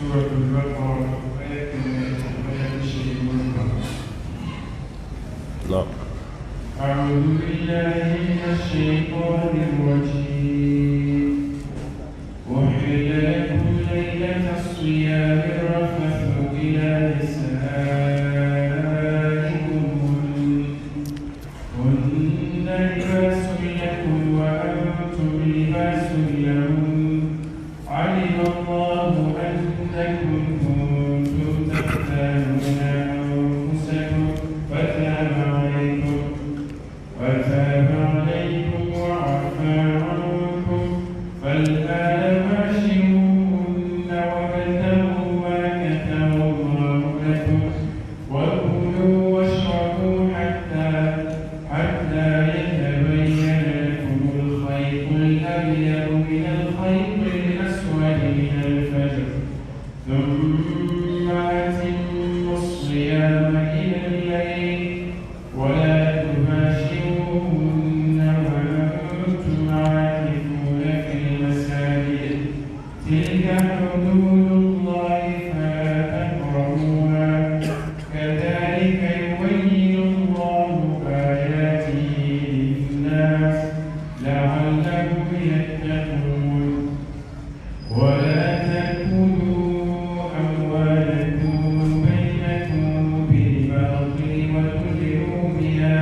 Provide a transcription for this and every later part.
سورة البقرة آية نعم. أعوذ بالله من الشيطان الرجيم. أحل لكم ليلة الصيام الرفث إلى نسائكم هن لباس لكم وأنتم لباس لهم علم الله أنكم كنتم تختانون أنفسكم فتاب عليكم وعفى عنكم فالآن باشروهن وابتغوا ما كتب الله لكم وكلوا واشربوا حتى يتبين لكم الخيط الأبيض من الخيط الأسود من الفجر ثم أتموا الصيام إلى الليل ولا تباشروهن وأنتم عاكفون في المساجد تلك حدود الله فلا تقربوها كذلك يبين الله آياته للناس لعلهم يتقون ولا تأكلوا أموالكم بينكم بالباطل وتدلوا بها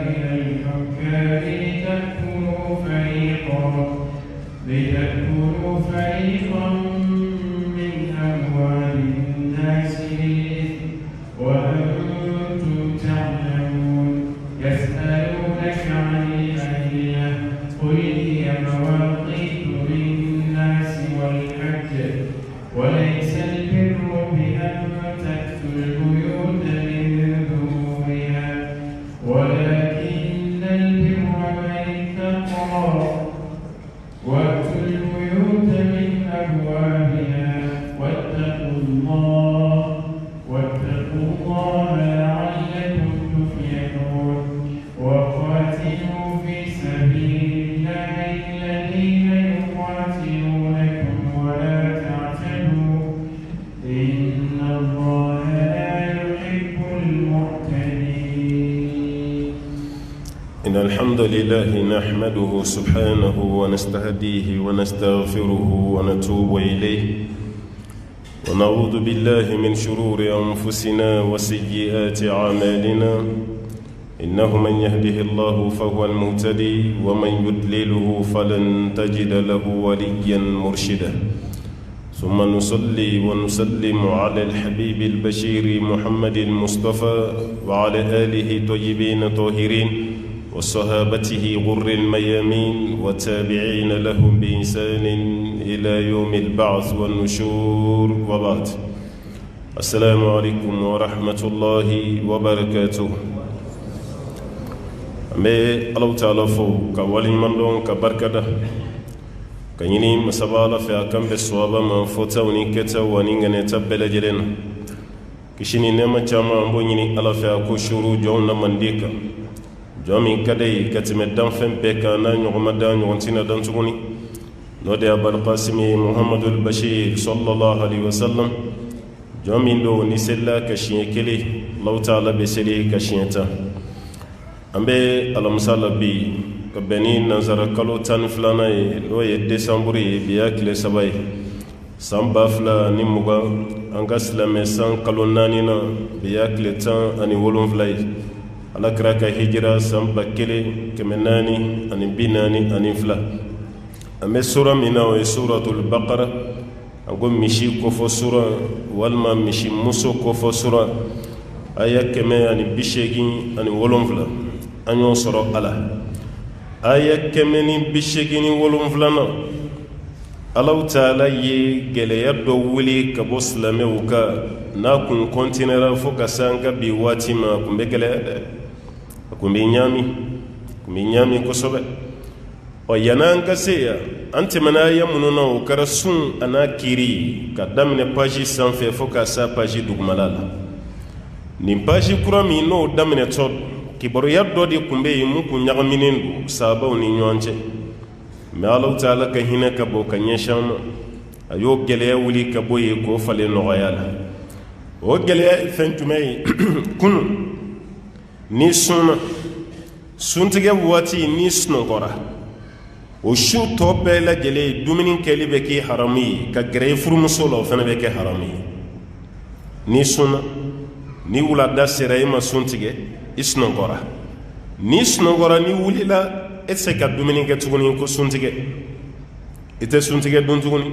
إلى الحكام لتأكلوا فريقا من أموال الناس بالإثم وأنتم تعلمون يسألونك عن الأهلة قل هي مواقيت للناس والحج وليس البر بأن تأتوا البيوت من ظهورها ولكن البر من اتقى وأتوا البيوت من أبوابها واتقوا الله لعلكم تفلحون وقاتلوا في سبيل الله الذين يقاتلونكم ولا تعتدوا إن الله لا يحب المعتدين. إن الحمد لله نحمده سبحانه ونستهديه ونستغفره ونتوب إليه ونعوذ بالله من شرور أنفسنا وسيئات أعمالنا إنه من يهده الله فهو المهتدي ومن يضلله فلن تجد له وليا مرشدا ثم نصلي ونسلم على الحبيب البشير محمد المصطفى وعلى آله طيبين طاهرين وصحابته غر الميامين والتابعين لهم بإحسان إلى يوم البعث والنشور وبعد. السلام عليكم ورحمة الله وبركاته. أمي الله تعالى فو كوالي مندون كبركة كيني مسابالة في أكم بسوابا من فوتا ونكتا ونغنى تبلا جلنا كشيني نعمة جامع أمبوني الله في أكو شروع جونا منديكا jomi kadai katime dan fen peka na nyogoma da nyogontina dan tuguni no de abul qasim muhammadul bashir sallallahu alaihi wasallam jomi ndo ni sella ka shiye kele law taala be sele ka shiyata ambe alamsala bi ka beni nazara kalo tan flana e no ye decembre biya kile sabay samba fla ni muga anga slame san kalo nanina biya kile tan ani wolon flay ala kraka hijra samba kele kemenani ani binani ani fla ame sura mina wa suratul baqara ango mishi ko fo sura walma mishi muso ko fo sura aya keme ani bishegi ani wolon fla anyo soro ala aya keme ni bishegi ni wolon fla na Allah taala ye geleya do wuli ka bo silame wuka na kun kontinera fo ka sanga bi wati ma kumbe gele kumbe nyami ko sobe o yananga seya ante mana ya mununa o karasun ana kiri ka damne page sanfe fo ka sa page dugmalala ni page kurami no damne tod kiboro yaddo di kumbe yimu ku nyagaminen sabaw ni nyonche mais Allah taala ka hina ka bo ka nyesham ayo gele wuli ka boye ko fale noyala o gele fentumay kun ni suntige wati ni snogora o shu tope la gele duminin keli be ki harami ka gere furmuso lo fana be ke harami ni sunna ni wula da sere ma suntige isnogora ni snogora ni wulila etse ka duminin ke tuguni ko suntige ite suntige dun tuguni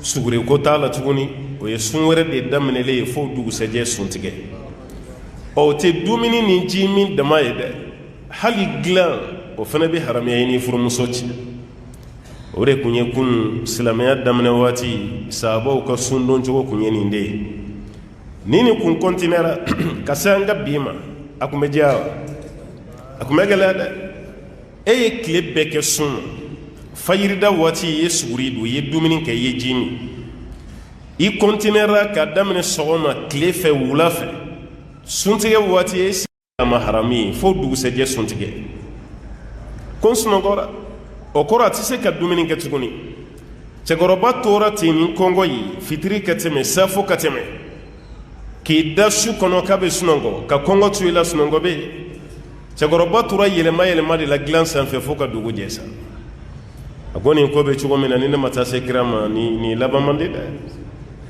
sugure ko tala tuguni o ye sunwere de damnele fo dugu seje suntige o te dumini ni jimi dama yede hali glan o fana bi haramiya ni furmuso ci o de kunye kun silamaya damne wati sabo ka sundon jogo kunye ni nde nini kun kontinera kasanga bima akume jawa akume galada e clip beke sun fayirida wati ye suguridu ye dumini ke ye jimi i kontinera ka damne sogoma klefe wulafe suntige wati ye ma harami fo dugu seje suntige kon sunogora o kora tise ka dumini ke tuguni cegoroba tora tini kongo yi fitiri kateme safo kateme ki dasu kono kabe sunongo ka kongo tuila sunongo be cegoroba tora yelema de la glance sanfe fo ka dugu jesa agoni ko be chugo mina ni mata se kirama ni labamande da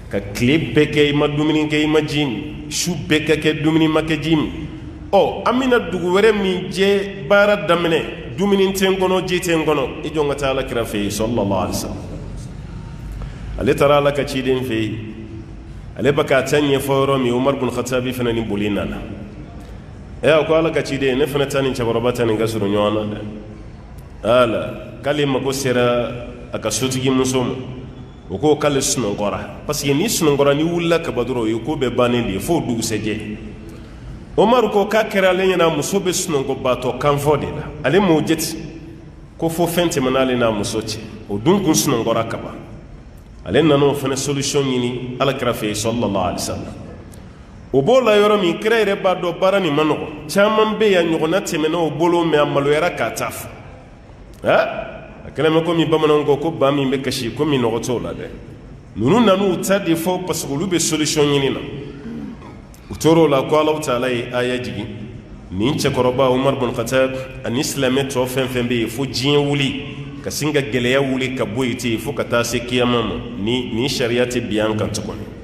ka clip beke ma dumini ke ma jim shu beke ke dumini ma ke jim o amina dugu were mi je bara damne dumini tengono je tengono e jonga taala kira fe sallallahu alaihi wasallam ale tara la ka chidin fe ale baka tanye foro mi Umar bin Khattab fana ni bulina la e ko ala ka chide ne fana tani chabarabata ni gasuru nyona ala kalima ko sera aka sutigi musom o ko kale suno gora parce que ni suno gora ni wulla ka badro yo ko be baneli fo dugu seje Omar ko ka kera le na muso be suno go bato kan fode la ale mo jeti ko fo fente manale na muso ci o dun kun suno gora kaba ale nano fene solution yini ala krafe sallallahu alaihi wasallam o bola yoro mi kreere ba do barani manogo chaman be ya nyogona temena o bolo me amalo yara ka taf ha akala ko mi bamanongo ko ba mi be kashi ko mi no tola de nunu nanu tadi fo parce que lube solution yini na utoro la ko Allah taala aya jigi ni ce koroba Umar bin Khattab an islame to fenfembe fo jin wuli ka singa geleya wuli ka boyiti fo ka ta se kiyama ni shariati biyan kan tukoni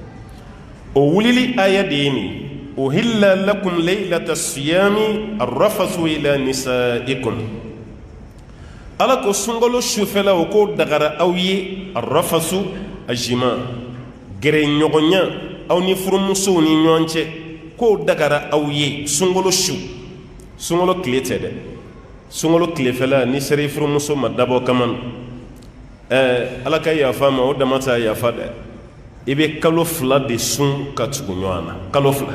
o wulili aya dini uhilla lakum laylata siyami arrafathu ila nisaikum ala ko sungolo shufela o ko dagara awye arrafathu ajima gere nyogonya aw ni furumuso ni nyonche ko dagara awye sungolo shu sungolo klete de sungolo klefela ni sere furumuso madabo kaman ala kay ya fama o damata ya fada ibe kalo fla de sun katugunyana kalo fla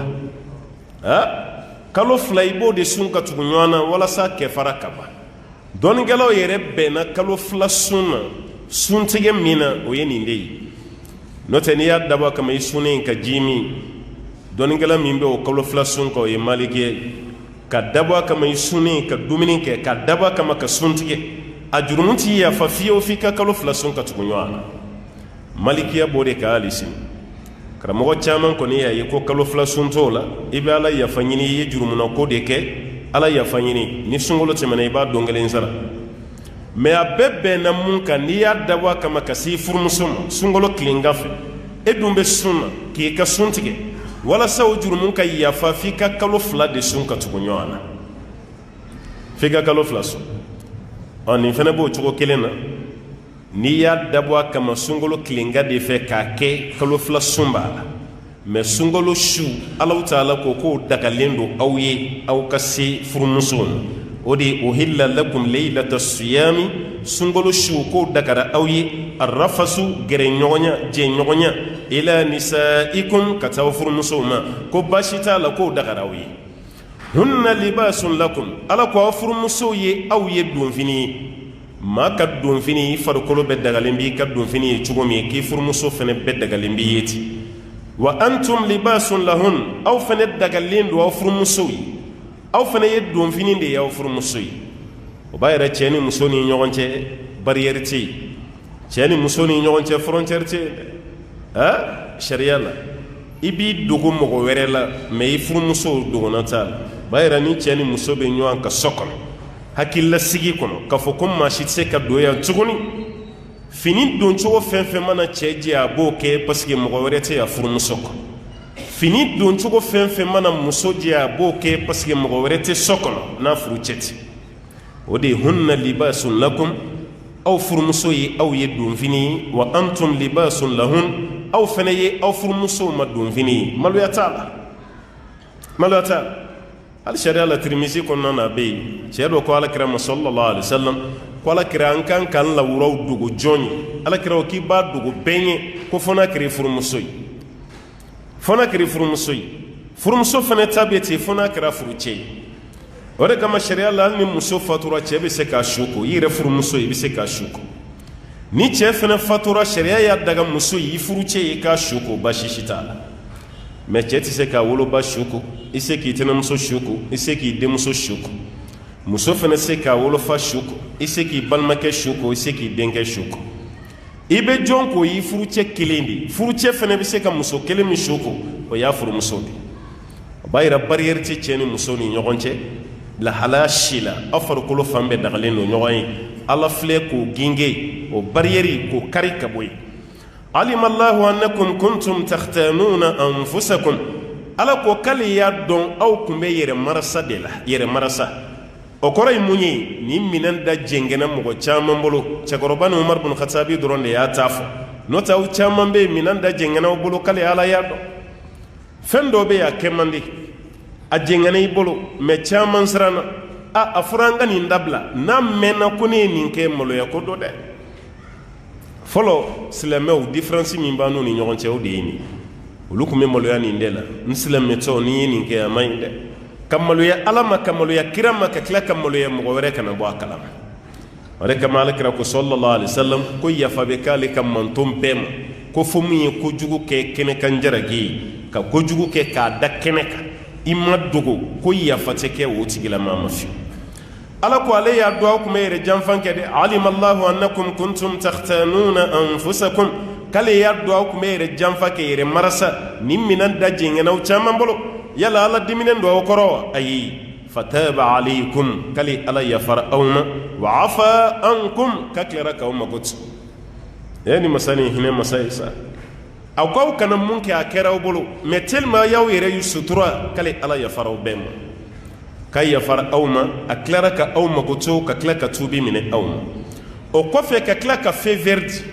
kalo fla ibo de sun katugunyana wala sa ke farakaba don gelo yere bena kalo fla sunna suntige mina o yeni ndey noteni ya daba kama isune ka jimi don gela mimbe o kalo fla sun ko e malike ka daba kama isune ka dumini ke ka daba kama ka suntige ajurumuti ya fafiyo fika kalo fla sun katugunyana malikiya bode ka alisi karamogo chaman ko ne yayi ko kalo fla sunto la ibe ala ya fanyini ye jurumuna ko de ke ala ya fanyini ni sungolo temene iba dongelen sara me abebe na munka ni ya dawa kama kasi furmusum sungolo klingafe edumbe sunna ki ka suntige wala saw jurumun ka ya fa fika kalo fla de sunka tugunyoana fika kalo fla sun ani fene bo chugo kelena ni ya dabwa kama sungolo klinga de fe ka ke kalo fla sumba me sungolo shu Allah taala ko dagalendo awye aw kasi furmusun odi uhilla lakum laylata siyami sungolo shu ko dagara awye arrafasu gere nyonya je nyonya ila nisaikum kataw furmusuma ko bashita la ko dagara awye hunna libasun lakum ala ko furmuso ye awye dum fini ma ka don fini farkolo be dagalimbi ka don fini chugomi ki furmuso fene be dagalimbi yeti wa antum libasun lahun aw fene dagalindo aw furmuso aw fene ye don fini de aw furmuso o bayra cheni musoni nyogonche barrière tɛ yen cɛ ni muso ni ɲɔgɔn cɛ frontière tɛ yen dɛ sariya la i b'i dogo mɔgɔ wɛrɛ la mais i furumuso dogona t'a la b'a yira ni cɛ ni muso bɛ ɲɔgɔn ka so kɔnɔ hakililasigi kɔnɔ k'a fɔ ko maa si tɛ se ka don yan tuguni fini doncogo fɛn fɛn mana cɛ jɛ a b'o kɛ parce que mɔgɔ wɛrɛ tɛ a furumuso kɔnɔ fini doncogo fɛn fɛn mana muso jɛ a b'o kɛ parce que mɔgɔ wɛrɛ tɛ so kɔnɔ n'a furu cɛ tɛ o de hunna libasun lakum aw furumuso ye aw ye donfini ye wa antum libasun lahun aw fana ye aw furumusow ma donfini ye maloya t'a la maloya t'a la hali sariya la Tirmisi kɔnɔna na a bɛ yen cɛ dɔ ko alakira ma sallallahu alaihi wasallam ko alakira an kan k'an lawuraw dogo jɔn ye alakira ko k'i b'a dogo bɛn ye ko fɔ n'a kɛra furumuso ye fɔ n'a kɛra furumuso ye furumuso fana ta bɛ ten fɔ n'a kɛra furucɛ ye o de kama sariya la hali ni muso fatura cɛ bɛ se k'a su ko i yɛrɛ furumuso i bɛ se k'a su ko ni cɛ fana fatura sariya y'a daga muso ye i furucɛ ye k'a su ko baasi si t'a la mais cɛ tɛ se k'a woloba su ko i se k'i tɛnɛmuso su ko i se k'i denmuso su ko muso fana se k'a wolofa su ko i se k'i balimakɛ su ko i se k'i denkɛ su ko i bɛ jɔn ko i furucɛ kelen de furucɛ fana bɛ se ka muso kelen min su ko o y'a furumuso de o b'a yira barrière tɛ cɛ ni muso ni ɲɔgɔn cɛ lahalaya si la aw farikolo fan bɛɛ dagalen don ɲɔgɔn ye ala filɛ k'o ginge o barrière k'o kari ka bɔ yen alima allahu annakum kuntum takhtanuna anfusakum ala ko k'ale y'a dɔn aw tun bɛ yɛrɛ marasa de la yɛrɛ marasa o kɔrɔ ye mun ye nin minɛn da jɛngɛnna mɔgɔ caman bolo cɛkɔrɔba ni umar bin khatabi dɔrɔn de y'a ta fɔ n'o tɛ aw caman bɛ yen minɛn da jɛngɛnnaw bolo k'ale ala y'a dɔn fɛn dɔ bɛ yen a kɛ man di a jɛngɛnna i bolo mais caman siranna a fɔra an ka nin dabila n'a mɛnna ko ne ye nin kɛ maloya ko dɔ dɛ fɔlɔ silamɛw différence min b'an n'u ni ɲɔgɔn cɛ o de ye nin olu tun bɛ maloya nin de la n silamɛtɔ n'i ye nin kɛ a man ɲi dɛ ka maloya ala ma ka maloya kira ma ka tila ka maloya mɔgɔ wɛrɛ kana bɔ a kalama o de kama alakira ko sallallahu alaihi wasallam ko yafa bɛ k'ale ka manton bɛɛ ma ko fo min ye kojugu kɛ kɛnɛ kan jaragi ye ka kojugu kɛ k'a da kɛnɛ kan i ma dogo ko yafa tɛ kɛ o tigilama ma fiyewu ala ko ale y'a dɔn aw tun bɛ yɛrɛ janfan kɛ dɛ alima allahu annakum kuntum takhtanuna anfusakum k'ale y'a dɔn aw tun bɛ yɛrɛ janfa kɛ yɛrɛ marasa nin minɛn da jɛngɛnnaw caman bolo yala ala diminen don aw kɔrɔ wa ayi fataba alaykum k'ale ala yafara aw ma wa afa ankum ka tilara k'aw mago to ni masa ni hinɛ masa ye sa aw k'aw kana mun kɛ a kɛra aw bolo mais tellement y'aw yɛrɛ y'u sutura k'ale ala yafara aw bɛɛ ma ka yafara aw ma a tilara ka aw mago to ka tila ka tuubi minɛ aw ma o kɔfɛ ka tila ka feu vert di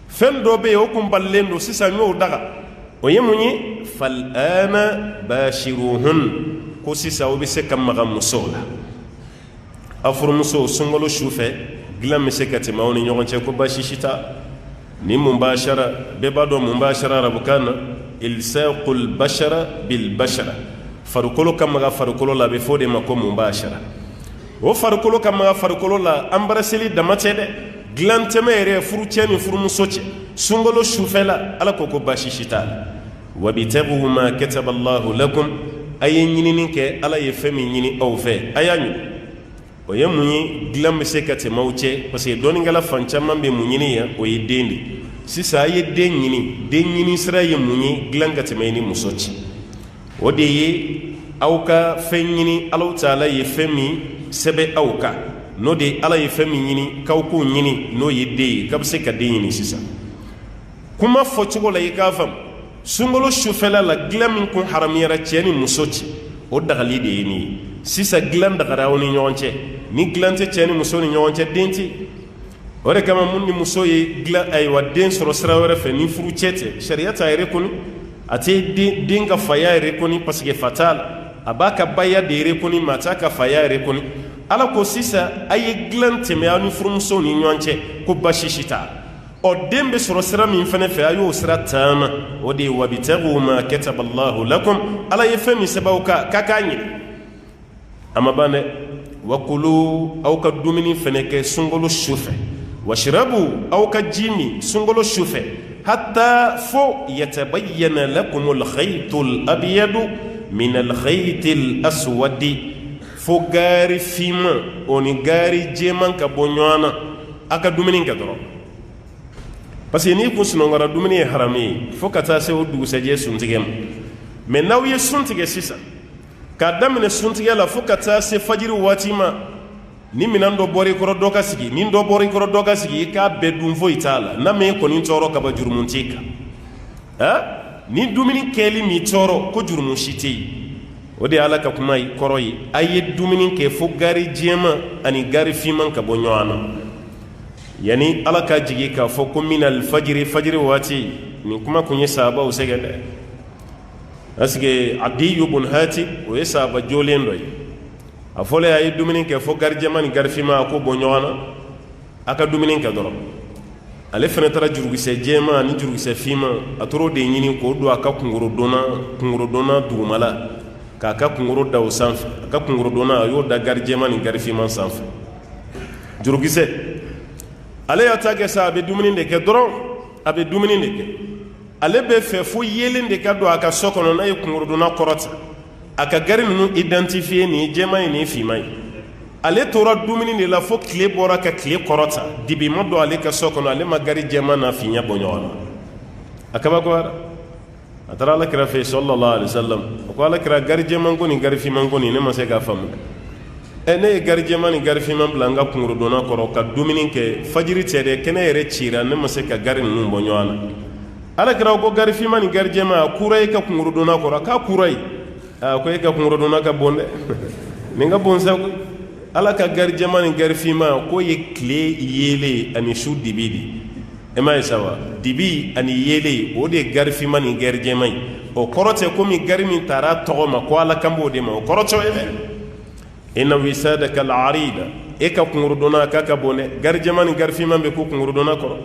fɛn dɔ bɛ yen o kun balilen don sisan n y'o daga o ye mun ye fal'ana bashiruhun ko sisan o bɛ se ka maga musow la a furumusow sunkalo su fɛ dilan bɛ se ka tɛmɛ aw ni ɲɔgɔn cɛ ko baasi si t'a ni mubashara bɛɛ b'a dɔn mubashara arabukan na ilsaqul bashara bil bashara farikolo ka maga farikolo la a bɛ fɔ o de ma ko mubashara o farikolo ka maga farikolo la embrasseli dama tɛ dɛ dilan tɛmɛ yɛrɛ furucɛ ni furumuso cɛ sunkalo sufɛla ala ko ko baasi si t'a la wabitagu ma kataba allahu lakum a ye ɲinini kɛ ala ye fɛn min ɲini aw fɛ a y'a ɲini o ye mun ye dilan bɛ se ka tɛmɛ aw cɛ parce que dɔnnikɛla fan caman bɛ mun ɲini yan o ye den de sisan a ye den ɲini sira ye mun ye dilan ka tɛmɛ i ni muso cɛ o de ye aw ka fɛn ɲini ala taala ye fɛn min sɛbɛn aw kan n'o de ala ye fɛn min ɲini k'aw k'o ɲini n'o ye den ye k'a bɛ se ka den ɲini sisan kuma fɔcogo la i k'a faamu sunkalo sufɛla la dilan min kun haramuyara cɛ ni muso cɛ o dagali de ye nin ye sisan dilan dagara aw ni ɲɔgɔn cɛ ni dilan tɛ cɛ ni muso ni ɲɔgɔn cɛ den tɛ o de kama mun ni muso ye dilan ayiwa den sɔrɔ sira wɛrɛ fɛ ni furu cɛ tɛ sariya t'a yɛrɛ kɔni a tɛ den ka faya yɛrɛ kɔni parce que fa t'a la a b'a ka baya de yɛrɛ kɔni maa t'a ka faya yɛrɛ kɔni ala ko sisan a ye dilan tɛmɛ aw ni furumusow ni ɲɔgɔn cɛ ko baasi si t'a la ɔ den bɛ sɔrɔ sira min fana fɛ a y'o sira taama o de ye wabitagu ma kataba allahu lakum ala ye fɛn min sɛbɛn aw kan k'a k'a ɲini a ma ban dɛ wakulu aw ka dumuni fana kɛ sunkalo sufɛ washrabu aw ka ji min sunkalo sufɛ hatta fo yatabayyana lakum alkhaytul abyadu min alkhaytil aswadi fo gaari finman o ni gaari jɛman ka bɔ ɲɔgɔn na aka dumuni ka dɔrɔn parce que ni kun sunɔgɔra dumuni ye haramu ye fo ka taa se o dugusɛjɛ suntigɛ ma mais n'aw ye sun tigɛ sisan k'a daminɛ suntigɛ la fo ka taa se fajiri waati ma ni minan dɔ bɔra i kɔrɔ dɔ ka sigi ni dɔ bɔra i kɔrɔ dɔ ka sigi i k'a bɛɛ dun foyi t'a la n'a mɛ kɔni tɔɔrɔ ka ban jurumu t'i kan ni dumuni kɛli m'i tɔɔrɔ ko jurumu si tɛ yen o de ye ala ka kuma kɔrɔ ye a ye dumuni kɛ fo gari jɛman ani gari finman ka bɔ ɲɔgɔn na yani ala ka jigi k'a fɔ ko minal fajiri fajiri waati nin kuma kun ye sahabaw sɛgɛn dɛ parce que Adiyu bun Hatim o ye sahaba joolen dɔ ye a fɔlɔ a ye dumuni kɛ fo gari jɛman ni gari finman a ko bɔ ɲɔgɔn na a ka dumuni kɛ dɔrɔn ale fana taara jurukisɛ jɛman ani jurukisɛ finman a tor'o de ɲini k'o don a ka kungorodonna dugumala k'a ka kunkoro da o sanfɛ a ka kungorodonna a y'o da gari jɛman ni gari finman sanfɛ jurukisɛ ale y'a ta kɛ sa a bɛ dumuni de kɛ dɔrɔn a bɛ dumuni de kɛ ale bɛ fɛ fo yelen de ka don a ka so kɔnɔ n'a ye kungorodonna kɔrɔta a ka gari ninnu identifier nin ye jɛman ye nin ye finman ye ale tora dumuni de la fo tile bɔra ka tile kɔrɔta dibi ma don ale ka so kɔnɔ ale ma gari jɛman n'a finya bɔ ɲɔgɔn na a kabakoyara a taara alakira fɛ sallallahu alaihi wasallam a ko alakira gari jɛman ko ni gari finman ko ni ne ma se k'a faamu ne ye gari jɛman ni gari finman bila n ka kungorodonna kɔrɔ ka dumuni kɛ fajiri tɛ dɛ kɛnɛ yɛrɛ cira ne ma se ka gari ninnu bɔ ɲɔgɔn na alakira ko gari finman ni gari jɛman a kura i ka kungorodonna kɔrɔ k'a kura ye ko e ka kungorodonna ka bon dɛ nin ka bon sa koyi ala ka gari jɛman ni gari finman ko ye tile yele ani su dibi de e m'a ye sa wa dibi ani yele o de ye gari finman ni gari jɛman ye o kɔrɔ tɛ komi gari min taara a tɔgɔ ma ko ala kan b'o de ma o kɔrɔ tɛ o ye dɛ inna wisadaka al-arida e ka kungorodonna k'a ka bon dɛ gari jɛman ni gari finman bɛ ko kungorodonna kɔrɔ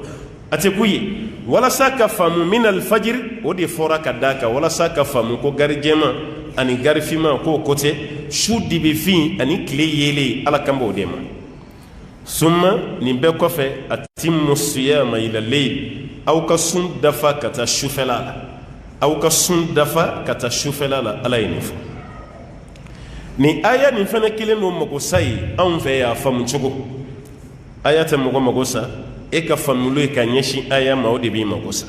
a tɛ ku ye walasa ka faamu min alfajiri o de fɔra ka d'a kan walasa ka faamu ko gari jɛman ani gari finman k'o ko tɛ su dibi fin ani tile yele ala kan b'o de ma summa nin bɛɛ kɔfɛ atimmu siyama ila leyl aw ka sun dafa ka taa sufɛla la aw ka sun dafa ka taa sufɛla la ala ye nin fɔ nin aya nin fana kelen don magosa ye anw fɛ y'a faamu cogo aya tɛ mɔgɔ mago sa e ka faamuli ye ka ɲɛsin aya ma o de b'i mago sa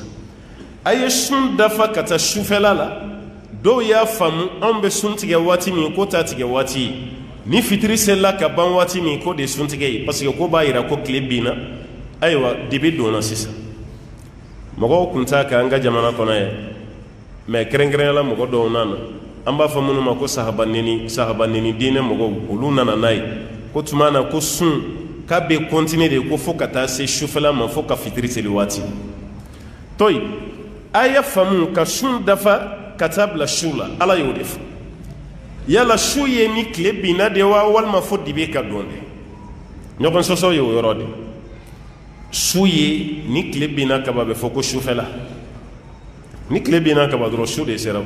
a ye sun dafa ka taa sufɛla la dɔw y'a faamu anw bɛ sun tigɛ waati min ko t'a tigɛ waati ye ni fitiri selila ka ban waati min ko de ye sun tigɛ ye parce que ko b'a yira ko tile binna ayiwa dibi donna sisan mɔgɔw kun t'a kɛ an ka jamana kɔnɔ yan mais kɛrɛnkɛrɛnnenya mɔgɔ dɔw nana an b'a fɔ minnu ma ko sahaba neni diinɛ mɔgɔw olu nana n'a ye ko tuma na ko sun k'a bɛ continuer de ko fo ka taa se sufɛla ma fo ka fitiri seli waati to yen a ye faamu ka sun dafa ka taa bila su la ala y'o de fɔ yala su ye ni tile binna de wa walima fo dibi ka don de ɲɔgɔn sɔsɔ ye o yɔrɔ de su ye ni tile binna kaba bɛ fɔ ko sufɛla ni tile binna kaba dɔrɔn su de sera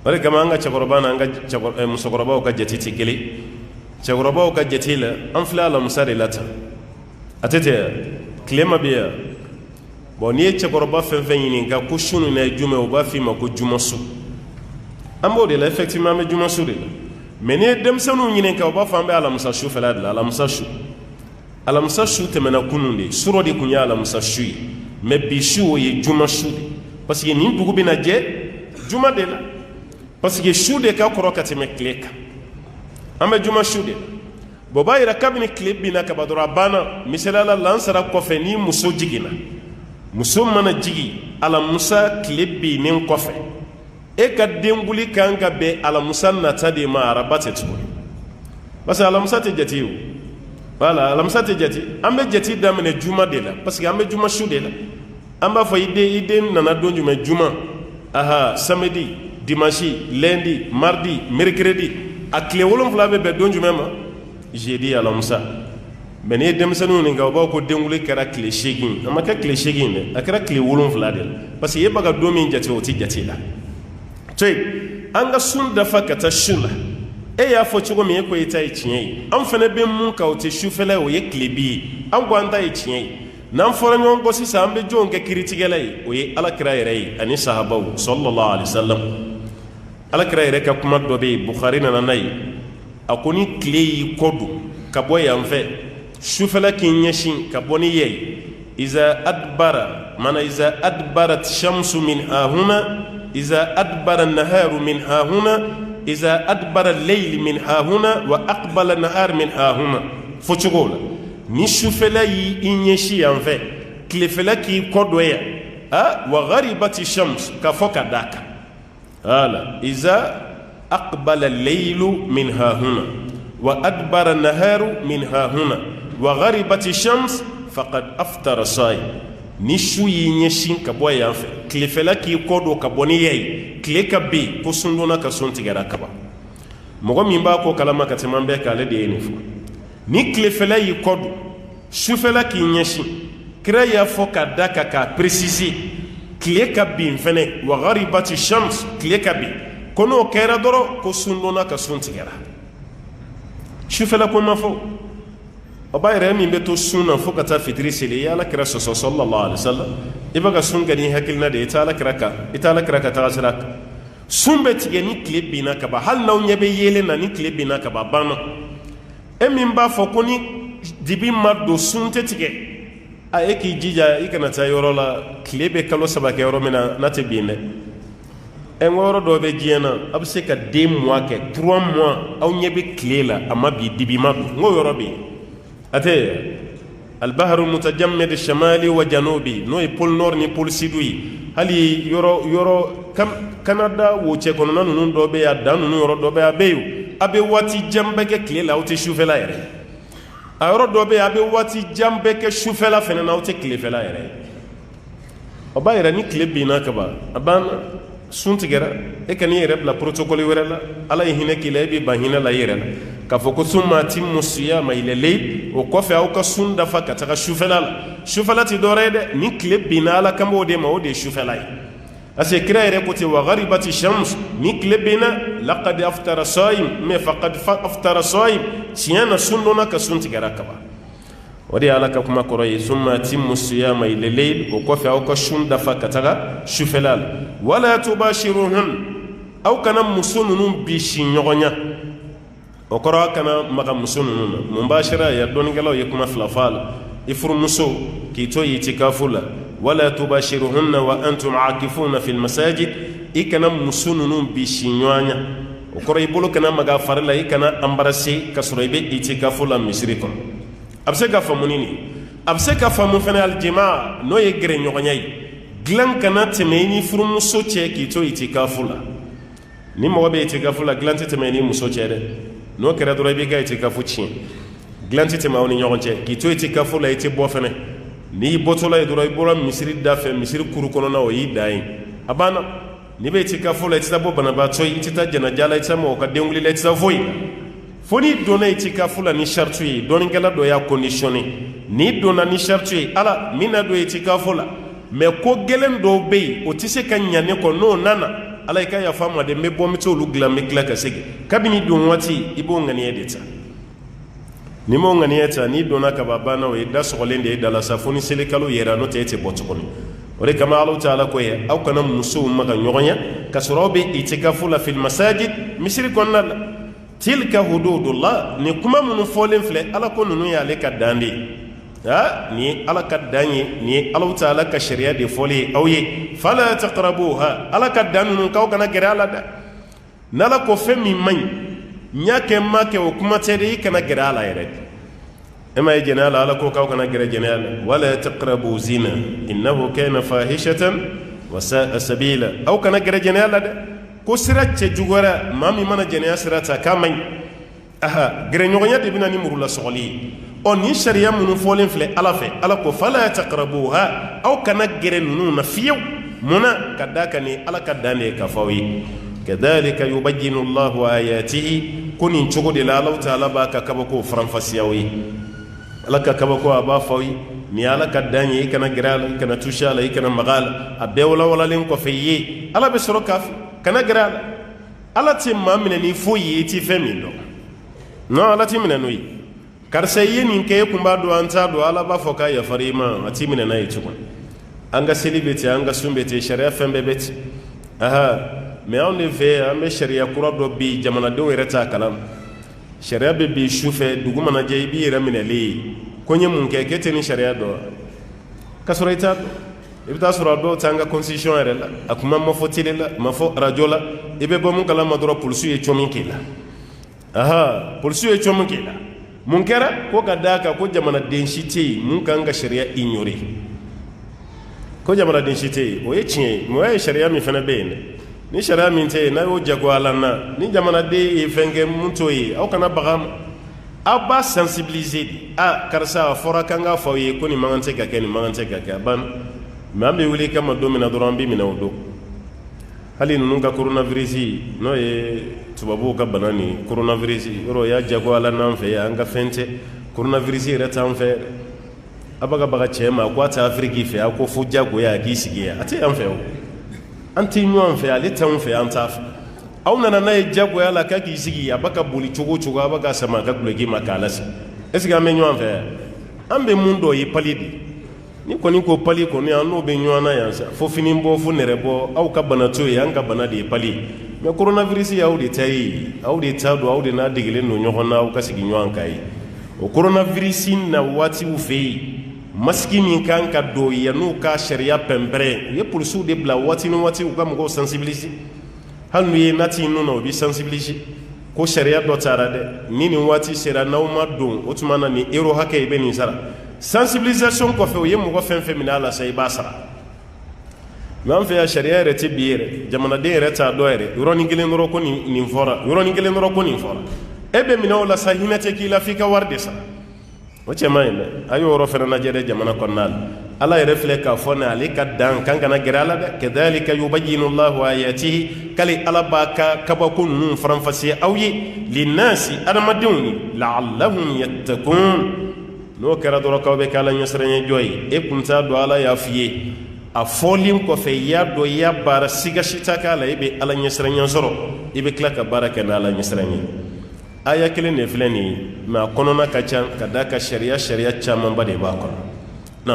o de kama an ka cɛkɔrɔba n'an ka musokɔrɔbaw ka jate tɛ kelen cɛkɔrɔbaw ka jate la an filɛ alamisa de la tan a tɛ tɛ tile ma bɛ yan bon n'i ye cɛkɔrɔba fɛn fɛn ɲininka ko su nin ye jumɛn o b'a f'i ma ko jumasu an b'o de la effectivement an bɛ jumasu de la mais n'i ye denmisɛnninw ɲininka o b'a fɔ an bɛ alamisa sufɛla de la alamisa su tɛmɛna kunun de surɔ de tun ye alamisa su ye mais bi su o ye jumasu de parce que nin dugu bɛna jɛ juma de la parce que su de ka kɔrɔ ka tɛmɛ tile kan an bɛ juma su de la bon b'a yira kabini tile binna ka ban dɔrɔn a banna misaliyala lansara kɔfɛ ni muso jiginna muso mana jigi alamusa tile binnen kɔfɛ e ka denbuli kan ka bɛn alamusa nata de ma araba tɛ tuguni parce que alamusa tɛ jate o voilà alamusa tɛ jate an bɛ jate daminɛ juma de la parce que an bɛ juma su de la an b'a fɔ i den nana don jumɛn juma aha samedi dimanche lundi mardi mercredi a tile 7 bɛ bɛn don jumɛn ma jeudi alamusa mais n'i ye denmisɛnninw ɲininka o b'a fɔ ko denkundi kɛra tile 8 a ma kɛ tile 8 dɛ a kɛra tile 7 de la parce que e b'a ka don min jate o tɛ jate la to yen an ka sun dafa ka taa su la e y'a fɔ cogo min e ko e ta ye tiɲɛ ye an fana bɛ mun kan o tɛ sufɛla ye o ye tile bi ye an ko an ta ye tiɲɛ ye n'an fɔra ɲɔgɔn kɔ sisan an bɛ jɔnw kɛ kiritigɛla ye o ye alakira yɛrɛ ye ani sahabaw sallallahu alaihi wasallam alakira yɛrɛ ka kuma dɔ bɛ yen Bukhari nana n'a ye a ko ni tile y'i kɔ don ka bɔ yan fɛ sufɛla k'i ɲɛsin ka bɔ ni ye iza adbara mana iza adbarat shamsu min hahuna iza adbara naharu min hahuna iza adbara leyli min hahuna wa aqbala nahar min hahuna fo cogo la ni sufɛla y'i ɲɛsin yan fɛ tilefɛla k'i kɔdɔya wa gharibati shams ka fɔ ka d'a kan hala iza aqbala leylu min hahuna wa adbara naharu min hahuna wa gharibati shams faqad aftara sa'i ni su y'i ɲɛsin ka bɔ yan fɛ tilefɛla k'i kɔdɔ ka bɔ ni ye tile ka bin ko sundonna ka sun tigɛra kaban mɔgɔ min b'a ko kalama ka tɛmɛ an bɛɛ k'ale de ye nin fɔ ni tilefɛla y'i kɔdɔ sufɛla k'i ɲɛsin kira y'a fɔ ka da ka k'a préciser tile ka bin fɛnɛ wa gharibati shams tile ka bin ko n'o kɛra dɔrɔn ko sundonna ka sun tigɛra sufɛla ko ma fɔ o b'a yɛrɛ min bɛ to sun na fo ka taa fitiri seli i ala kira sɔsɔ sallallahu alaihi wasallam i bɛ ka sun kɛ ni hakilina de ye i tɛ ala kira ka taga sira kan sun bɛ tigɛ ni tile binna ka ban hali n'aw ɲɛ bɛ yeelen na ni tile binna ka ban banna e min b'a fɔ ko ni dibi ma don sun tɛ tigɛ e k'i jija i kana taa yɔrɔ la tile bɛ kalo 3 kɛ yɔrɔ min na n'a tɛ bin dɛ n ko yɔrɔ dɔw bɛ diɲɛ na a bɛ se ka 2 mois kɛ 3 mois aw ɲɛ bɛ tile la a ma bi dibi ma don n ko yɔrɔ bɛ yen ate albaharu mutajammid shamali wa janubi no e pôle nord ni pôle sud yi hali yɔrɔ Canada wo cɛ kɔnɔna ninnu dɔ bɛ yen a dan ninnu yɔrɔ dɔ bɛ yen a bɛ yen a bɛ waati jan bɛɛ kɛ tile la aw tɛ sufɛla yɛrɛ a yɔrɔ dɔ bɛ yen a bɛ waati jan bɛɛ kɛ sufɛla fɛnɛ na aw tɛ tilefɛla yɛrɛ o b'a yɛrɛ ni tile binna kaban a banna sun tigɛra e ka n'i yɛrɛ bila protocole wɛrɛ la ala ye hinɛ k'i la e b'i ban hinɛ la i yɛrɛ la k'a fɔ ko summa atimmu siyama ila layl o kɔfɛ aw ka sun dafa ka taga sufɛla la sufɛla tɛ dɔwɛrɛ ye dɛ ni tile binna ala kan b'o de ma o de ye sufɛla ye parce que kira yɛrɛ ko ten wa gharibati shams ni tile binna laqad aftara sa'im mais faqad aftara sa'im tiɲɛ na sun donna ka sun tigɛra kaban o de ye ala ka kuma kɔrɔ ye summa atimmu siyama ila layl o kɔfɛ aw ka sun dafa ka taga sufɛla la wala tubashiruhun aw kana muso ninnu bisi ɲɔgɔn ɲa o kɔrɔ aw kana maga muso ninnu na mubashira ya dɔnnikɛlaw ye kuma fila fɔ a la i furumuso k'i to itikafu la wala tubashiruhunna wa antum aakifuna fil masajid i kana muso ninnu bisi ɲɔgɔn ɲa o kɔrɔ i bolo kana maga fari la i kana embarasser ka sɔrɔ i bɛ itikafu la misiri kɔnɔ a bɛ se ka faamu ni nin a bɛ se ka faamu fɛnɛ aljima n'o ye gɛrɛɲɔgɔnya ye dilan kana tɛmɛ i ni furumuso cɛ k'i to itikafu la ni mɔgɔ bɛ itikafu la dilan tɛ tɛmɛ i ni muso cɛ dɛ n'o kɛra dɔrɔn i b'i ka itikafu tiɲɛ dilan tɛ tɛmɛ aw ni ɲɔgɔn cɛ k'i to itikafu la i tɛ bɔ fɛnɛ n'i bɔtɔla ye dɔrɔn i bɔra misiri da fɛ misiri kuru kɔnɔna o y'i dan ye a banna n'i bɛ itikafu la i tɛ taa bɔ banabaatɔ ye i tɛ taa jɛnaja la i tɛ taa mɔgɔ ka den wuli la i tɛ taa foyi fo n'i donna itikafu la ni sartu ye dɔnnikɛla dɔ y'a conditionné n'i donna ni sartu ye ala min na don itikafu la mais ko gɛlɛn dɔw bɛ yen o tɛ se ka ɲa ne kɔ n'o nana ala i ka yafa n ma de n bɛ bɔ n bɛ t'olu dilan n bɛ tila ka segin kabini don waati i b'o ŋaniya de ta ni m'o ŋaniya ta n'i donna kaba banna o ye da sɔgɔlen de ye da la sa fo ni selikalo yɛrɛ n'o tɛ e tɛ bɔ tuguni o de kama ala taala ko ye aw kana musow maga ɲɔgɔnya ka sɔrɔ aw bɛ itikafu la fil masajid misiri kɔnɔna la tilka hududullah ni kuma minnu fɔlen filɛ ala ko ninnu y'ale ka dan de ye ni ye ala ka dan ye ni ye ala taala ka sariya de fɔlen ye aw ye fala taqrabuha ala ka dan ninnu k'aw kana gɛrɛ a la dɛ n'ala ko fɛn min man ɲi n y'a kɛ n m'a kɛ o kuma tɛ de i kana gɛrɛ a la yɛrɛ e ma ye jɛnɛya la ala ko k'aw kana gɛrɛ jɛnɛya la wala taqrabu zina innahu kana fahishatan wa sa'a sabila aw kana gɛrɛ jɛnɛya la dɛ ko sira cɛ juguyara maa min mana jɛnɛya sira ta k'a man ɲi aha gɛrɛɲɔgɔnya de bɛna ni murula sɔgɔli ye ɔ nin sariya minnu fɔlen filɛ ala fɛ ala ko fala taqrabuha aw kana gɛrɛ ninnu na fiyewu munna ka da kan ni ala ka dan de ye k'a fɔ aw ye kadhalika yubayyinu Allahu ayatihi ko nin cogo de la ala taala b'a ka kabako faranfasiya aw ye ala ka kabako a b'a fɔ aw ye ni ala ka dan ye i kana gɛrɛ a la i kana toucher a la i kana maga a la a bɛɛ walawalalen kɔfɛ i ye ala bɛ sɔrɔ k'a fɛ kana gɛrɛ a la ala tɛ maa minɛ ni foyi ye i tɛ fɛn min dɔn non ala t'i minɛ n'o ye karisa i ye nin kɛ e kun b'a dɔn an t'a dɔn ala b'a fɔ k'a yafara i ma a t'i minɛ n'a ye tuguni an ka seli bɛ ten an ka sun bɛ ten sariya fɛn bɛɛ bɛ ten aha mais anw de fɛ an bɛ sariya kura dɔ bi jamanadenw yɛrɛ t'a kalama sariya bɛ bi su fɛ dugu mana jɛ i b'i yɛrɛ minɛlen ye ko nye mun kɛ kɛ tɛ ni sariya dɔ ka sɔrɔ i t'a dɔn i bɛ taa sɔrɔ a dɔw t'an ka constitution yɛrɛ la a kuma ma fɔ télé la ma fɔ radio la i bɛ bɔ mun kalama dɔrɔn polisiw ye cɔmi k'i la polisiw ye cɔmi k'i la mun kɛra ko ka d'a kan ko jamanaden si tɛ yen mun kan ka sariya ignorer ko jamanaden si tɛ yen o ye tiɲɛ ye mais o ye sariya min fana bɛ yen dɛ ni sariya min tɛ yen n'a y'o jagoya na ni jamanaden ye fɛn kɛ mun t'o ye aw kana baga ma aw b'a sensibiliser de karisa a fɔra k'an k'a fɔ aw ye ko nin man kan tɛ ka kɛ nin man kan tɛ ka kɛ a banna mais an bɛ wuli kama don min na dɔrɔn an bɛ minɛ o don hali ninnu ka coronavirus n'o ye tubabuw ka bana ni coronavirus yɔrɔ o y'a jagoya n'an fɛ yan an ka fɛn tɛ coronavirus yɛrɛ t'an fɛ a b'a ka baga cɛ ma ko a tɛ Afiriki fɛ a ko fo jagoya a k'i sigi yan a tɛ yan fɛ o an tɛ ɲɔgɔn fɛ ale t'anw fɛ an t'a fɛ aw nana n'a ye jagoya la k'a k'i sigi a b'a ka boli cogo o cogo a b'a ka sama a ka duloki ma k'a lasigi est-ce que an bɛ ɲɔgɔn fɛ yan an bɛ mun dɔ ye pali de ni kɔni ko pali kɔni an n'o bɛ ɲɔgɔn na yan sa fo fini bɔ fo nɛrɛ bɔ aw ka bana to ye an ka bana de ye pali mais coronavirus aw de ta ye aw de ta don aw de n'a degelen don ɲɔgɔn na aw ka sigi ɲɔgɔn kan ye o coronavirus na waatiw fɛ yen masiki min kan ka don yan n'u ka sariya pɛnpɛrɛn u ye polisiw de bila waati ni waati u ka mɔgɔw sensibiliser hali n'u ye nati ninnu na u bɛ sensibiliser ko sariya dɔ taara dɛ ni nin waati sera n'aw ma don o tuma na nin euro hakɛ i bɛ nin sara sensibilisation kɔfɛ u ye mɔgɔ fɛn fɛn minɛ a la sa i b'a sara mais an fɛ yan sariya yɛrɛ tɛ bi yɛrɛ jamanaden yɛrɛ t'a dɔn yɛrɛ yɔrɔnin kelen dɔrɔn ko nin fɔra yɔrɔnin kelen dɔrɔn ko nin fɔra e bɛ minɛ o la sa hinɛ tɛ k'i la f'i ka wari de sara o cɛ man ɲi dɛ a y'o yɔrɔ fana lajɛ dɛ jamana kɔnɔna la ala yɛrɛ filɛ k'a fɔ ne ale ka dan kan kana gɛrɛ a la dɛ kadhalika yubayyinu Allahu ayatihi k'ale ala b'a ka kabako ninnu faranfasiya aw ye linnasi adamadenw ni la'allahum yattaqun n'o kɛra dɔrɔn k'aw bɛ kɛ ala ɲɛsiranɲɛ jɔ ye e kun t'a dɔn ala y'a f'i ye a fɔlen kɔfɛ i y'a dɔn i y'a baara siga si t'a k'a la e bɛ ala ɲɛsiranɲɛ sɔrɔ i bɛ tila ka baara kɛ ni ala ɲɛsiranɲɛ aya kelen de filɛ nin ye mais a kɔnɔna ka ca ka d'a ka sariya camanba de b'a kɔnɔ na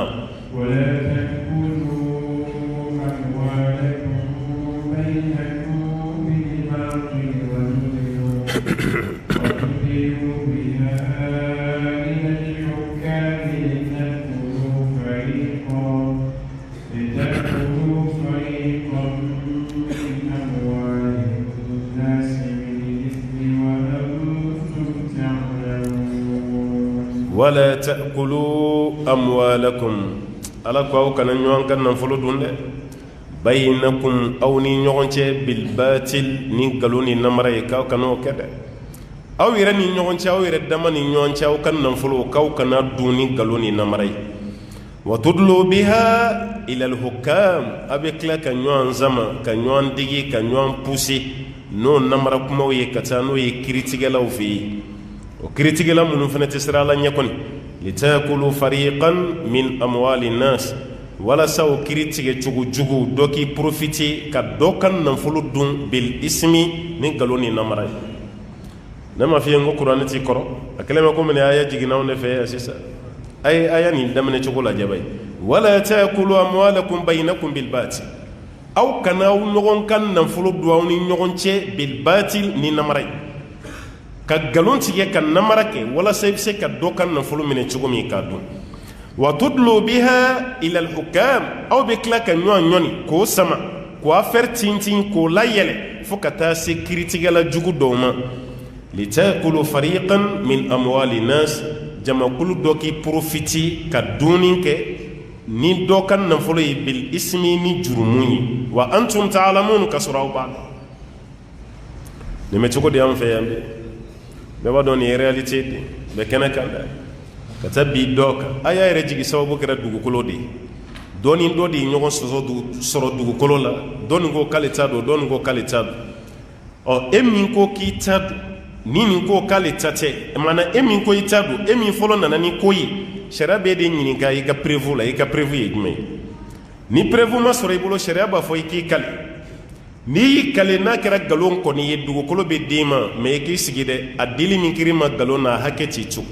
ولا تأكلوا أموالكم على كواو كان نيوان كان نفلو دون بينكم أو نيوانشي بالباطل نينكالوني نمري كاو كانو كده أو يرى نيوانشي أو يرى دما نيوانشي أو كان نفلو كاو كان دوني كالوني نمري وتدلوا بها إلى الحكام أبيك لا كنيوان زما كنيوان ديجي كنيوان بوسي نو نمركم أو يكتانو يكريتيجلا وفي وكريتيك لا من فنت سرالا يكون لتاكلوا فريقا من اموال الناس ولا سو كريتيك جوجو دوكي بروفيتي كدوكان نفلو دون بالاسم من قالوني نمراي نما في ngo qur'an ti koro akalema ko men aya jiginaw ne fe asisa ay aya ni damne ci kula jabay wala taakulu amwalakum bainakum bil batil aw kana ngon kan nafulu duwa ni ngon ce bil batil ni namray ka galon tigɛ ka namara kɛ walasa i bɛ se ka dɔ ka nafolo minɛ cogo min k'a dun wa tudlu biha ila al-hukam aw bɛ tila ka ɲɔgɔn ɲɔni k'o sama k'o affaire tintin k'o layɛlɛ fo ka taa se kiiritigɛla jugu dɔw ma litakulu fariqan min amwali nas jamakulu dɔ k'i profiti ka dunni kɛ ni dɔ ka nafolo ye bil ismi ni jurumu ye wa antum ta'lamun ka sɔrɔ aw b'a dɔn nin bɛ cogo di an fɛ yan bi bɛɛ b'a dɔn nin ye réalité de bɛ kɛnɛ kan dɛ ka taa bi dɔ kan a y'a yɛrɛ jigi sababu kɛra dugukolo de ye dɔ ni dɔ de ye ɲɔgɔn sɔrɔ dugukolo la dɔ nin ko k'ale ta don dɔ nin ko k'ale ta don ɔ e min ko k'i ta don ni nin ko k'ale ta tɛ maana e min ko i ta don e min fɔlɔ nana ni ko ye sariya b'e de ɲininka i ka prévu la i ka prévu ye jumɛn ye ni prévu ma sɔrɔ i bolo sariya b'a fɔ i k'i kale n'i y'i kale n'a kɛra nkalon kɔni ye dugukolo bɛ d'e ma mais i k'i sigi dɛ a dili min kiri ma nkalon na a hakɛ t'i to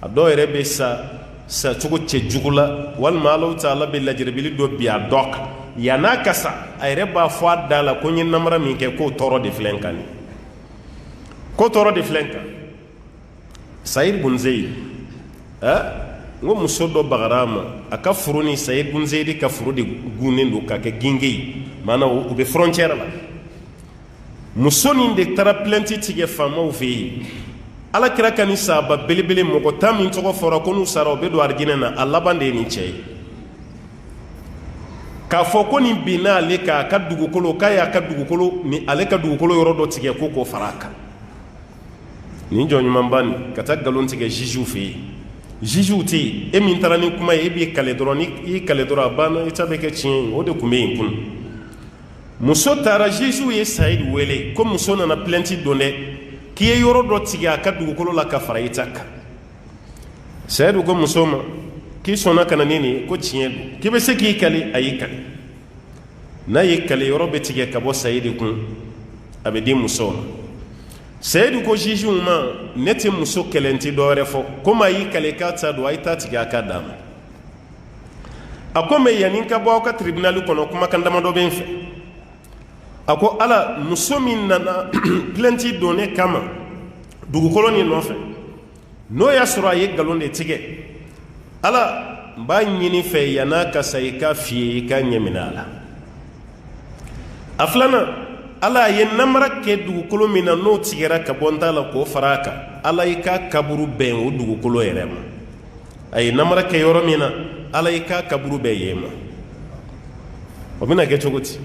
a dɔw yɛrɛ bɛ sa cogo cɛ jugu la walima Alahu Taala bɛ lajarabili dɔ bi a dɔ kan yan'a ka sa a yɛrɛ b'a fɔ a da la ko n ye namara min kɛ k'o tɔɔrɔ de filɛ n kan nin ko tɔɔrɔ de filɛ n kan Saïd bun Zayd ngo muso dɔ bagara ma a ka furu ni Sayid bun Zeydi ka furu de gunnen do ka kɛ ginge ye maanaam u bɛ frontière la muso nin de taara plainte tigɛ faamaw fɛ yen Alakira ka ni sahaba belebele mɔgɔ 10 min tɔgɔ fɔra ko n'u sara u bɛ don arijinɛ na a laban de ye nin cɛ ye k'a fɔ ko nin binna ale k'a ka dugukolo k'a y'a ka dugukolo ni ale ka dugukolo yɔrɔ dɔ tigɛ ko k'o fara a kan nin jɔnɲumanba nin ka taa nkalon tigɛ jugew fɛ yen jugew tɛ yen e min taara ni kuma ye e b'i kale dɔrɔn ni i kale dɔrɔn a banna i ta bɛ kɛ tiɲɛ ye o de tun bɛ yen kun muso taara jugew ye Sayid wele ko muso nana plainte don dɛ k'i ye yɔrɔ dɔ tigɛ a ka dugukolo la ka fara i ta kan Sayid ko muso ma k'i sɔnna ka na ni nin ye ko tiɲɛ don k'i bɛ se k'i kale a y'i kale n'a y'i kale yɔrɔ bɛ tigɛ ka bɔ Sayid kun a bɛ di muso ma Sayid ko jugew ma ne tɛ muso kɛlɛ n tɛ dɔwɛrɛ fɔ komi a y'i kale k'a ta don a ye ta tigɛ a ka d'a ma a ko mɛ yanni n ka bɔ aw ka tribunal kɔnɔ kumakan damadɔ bɛ n fɛ a ko Ala muso min nana plainte don ne kama dugukolo nin nɔfɛ n'o y'a sɔrɔ a ye nkalon de tigɛ Ala n b'a ɲini fɛ yann'a ka sa i ka f'i ye i ka ɲɛ minɛ a la a filanan Ala ye namara kɛ dugukolo min na n'o tigɛra ka bɔ n ta la k'o fara a kan Ala i ka kaburu bɛn o dugukolo yɛrɛ ma a ye namara kɛ yɔrɔ min na Ala i ka kaburu bɛn yen ma o bɛna kɛ cogo di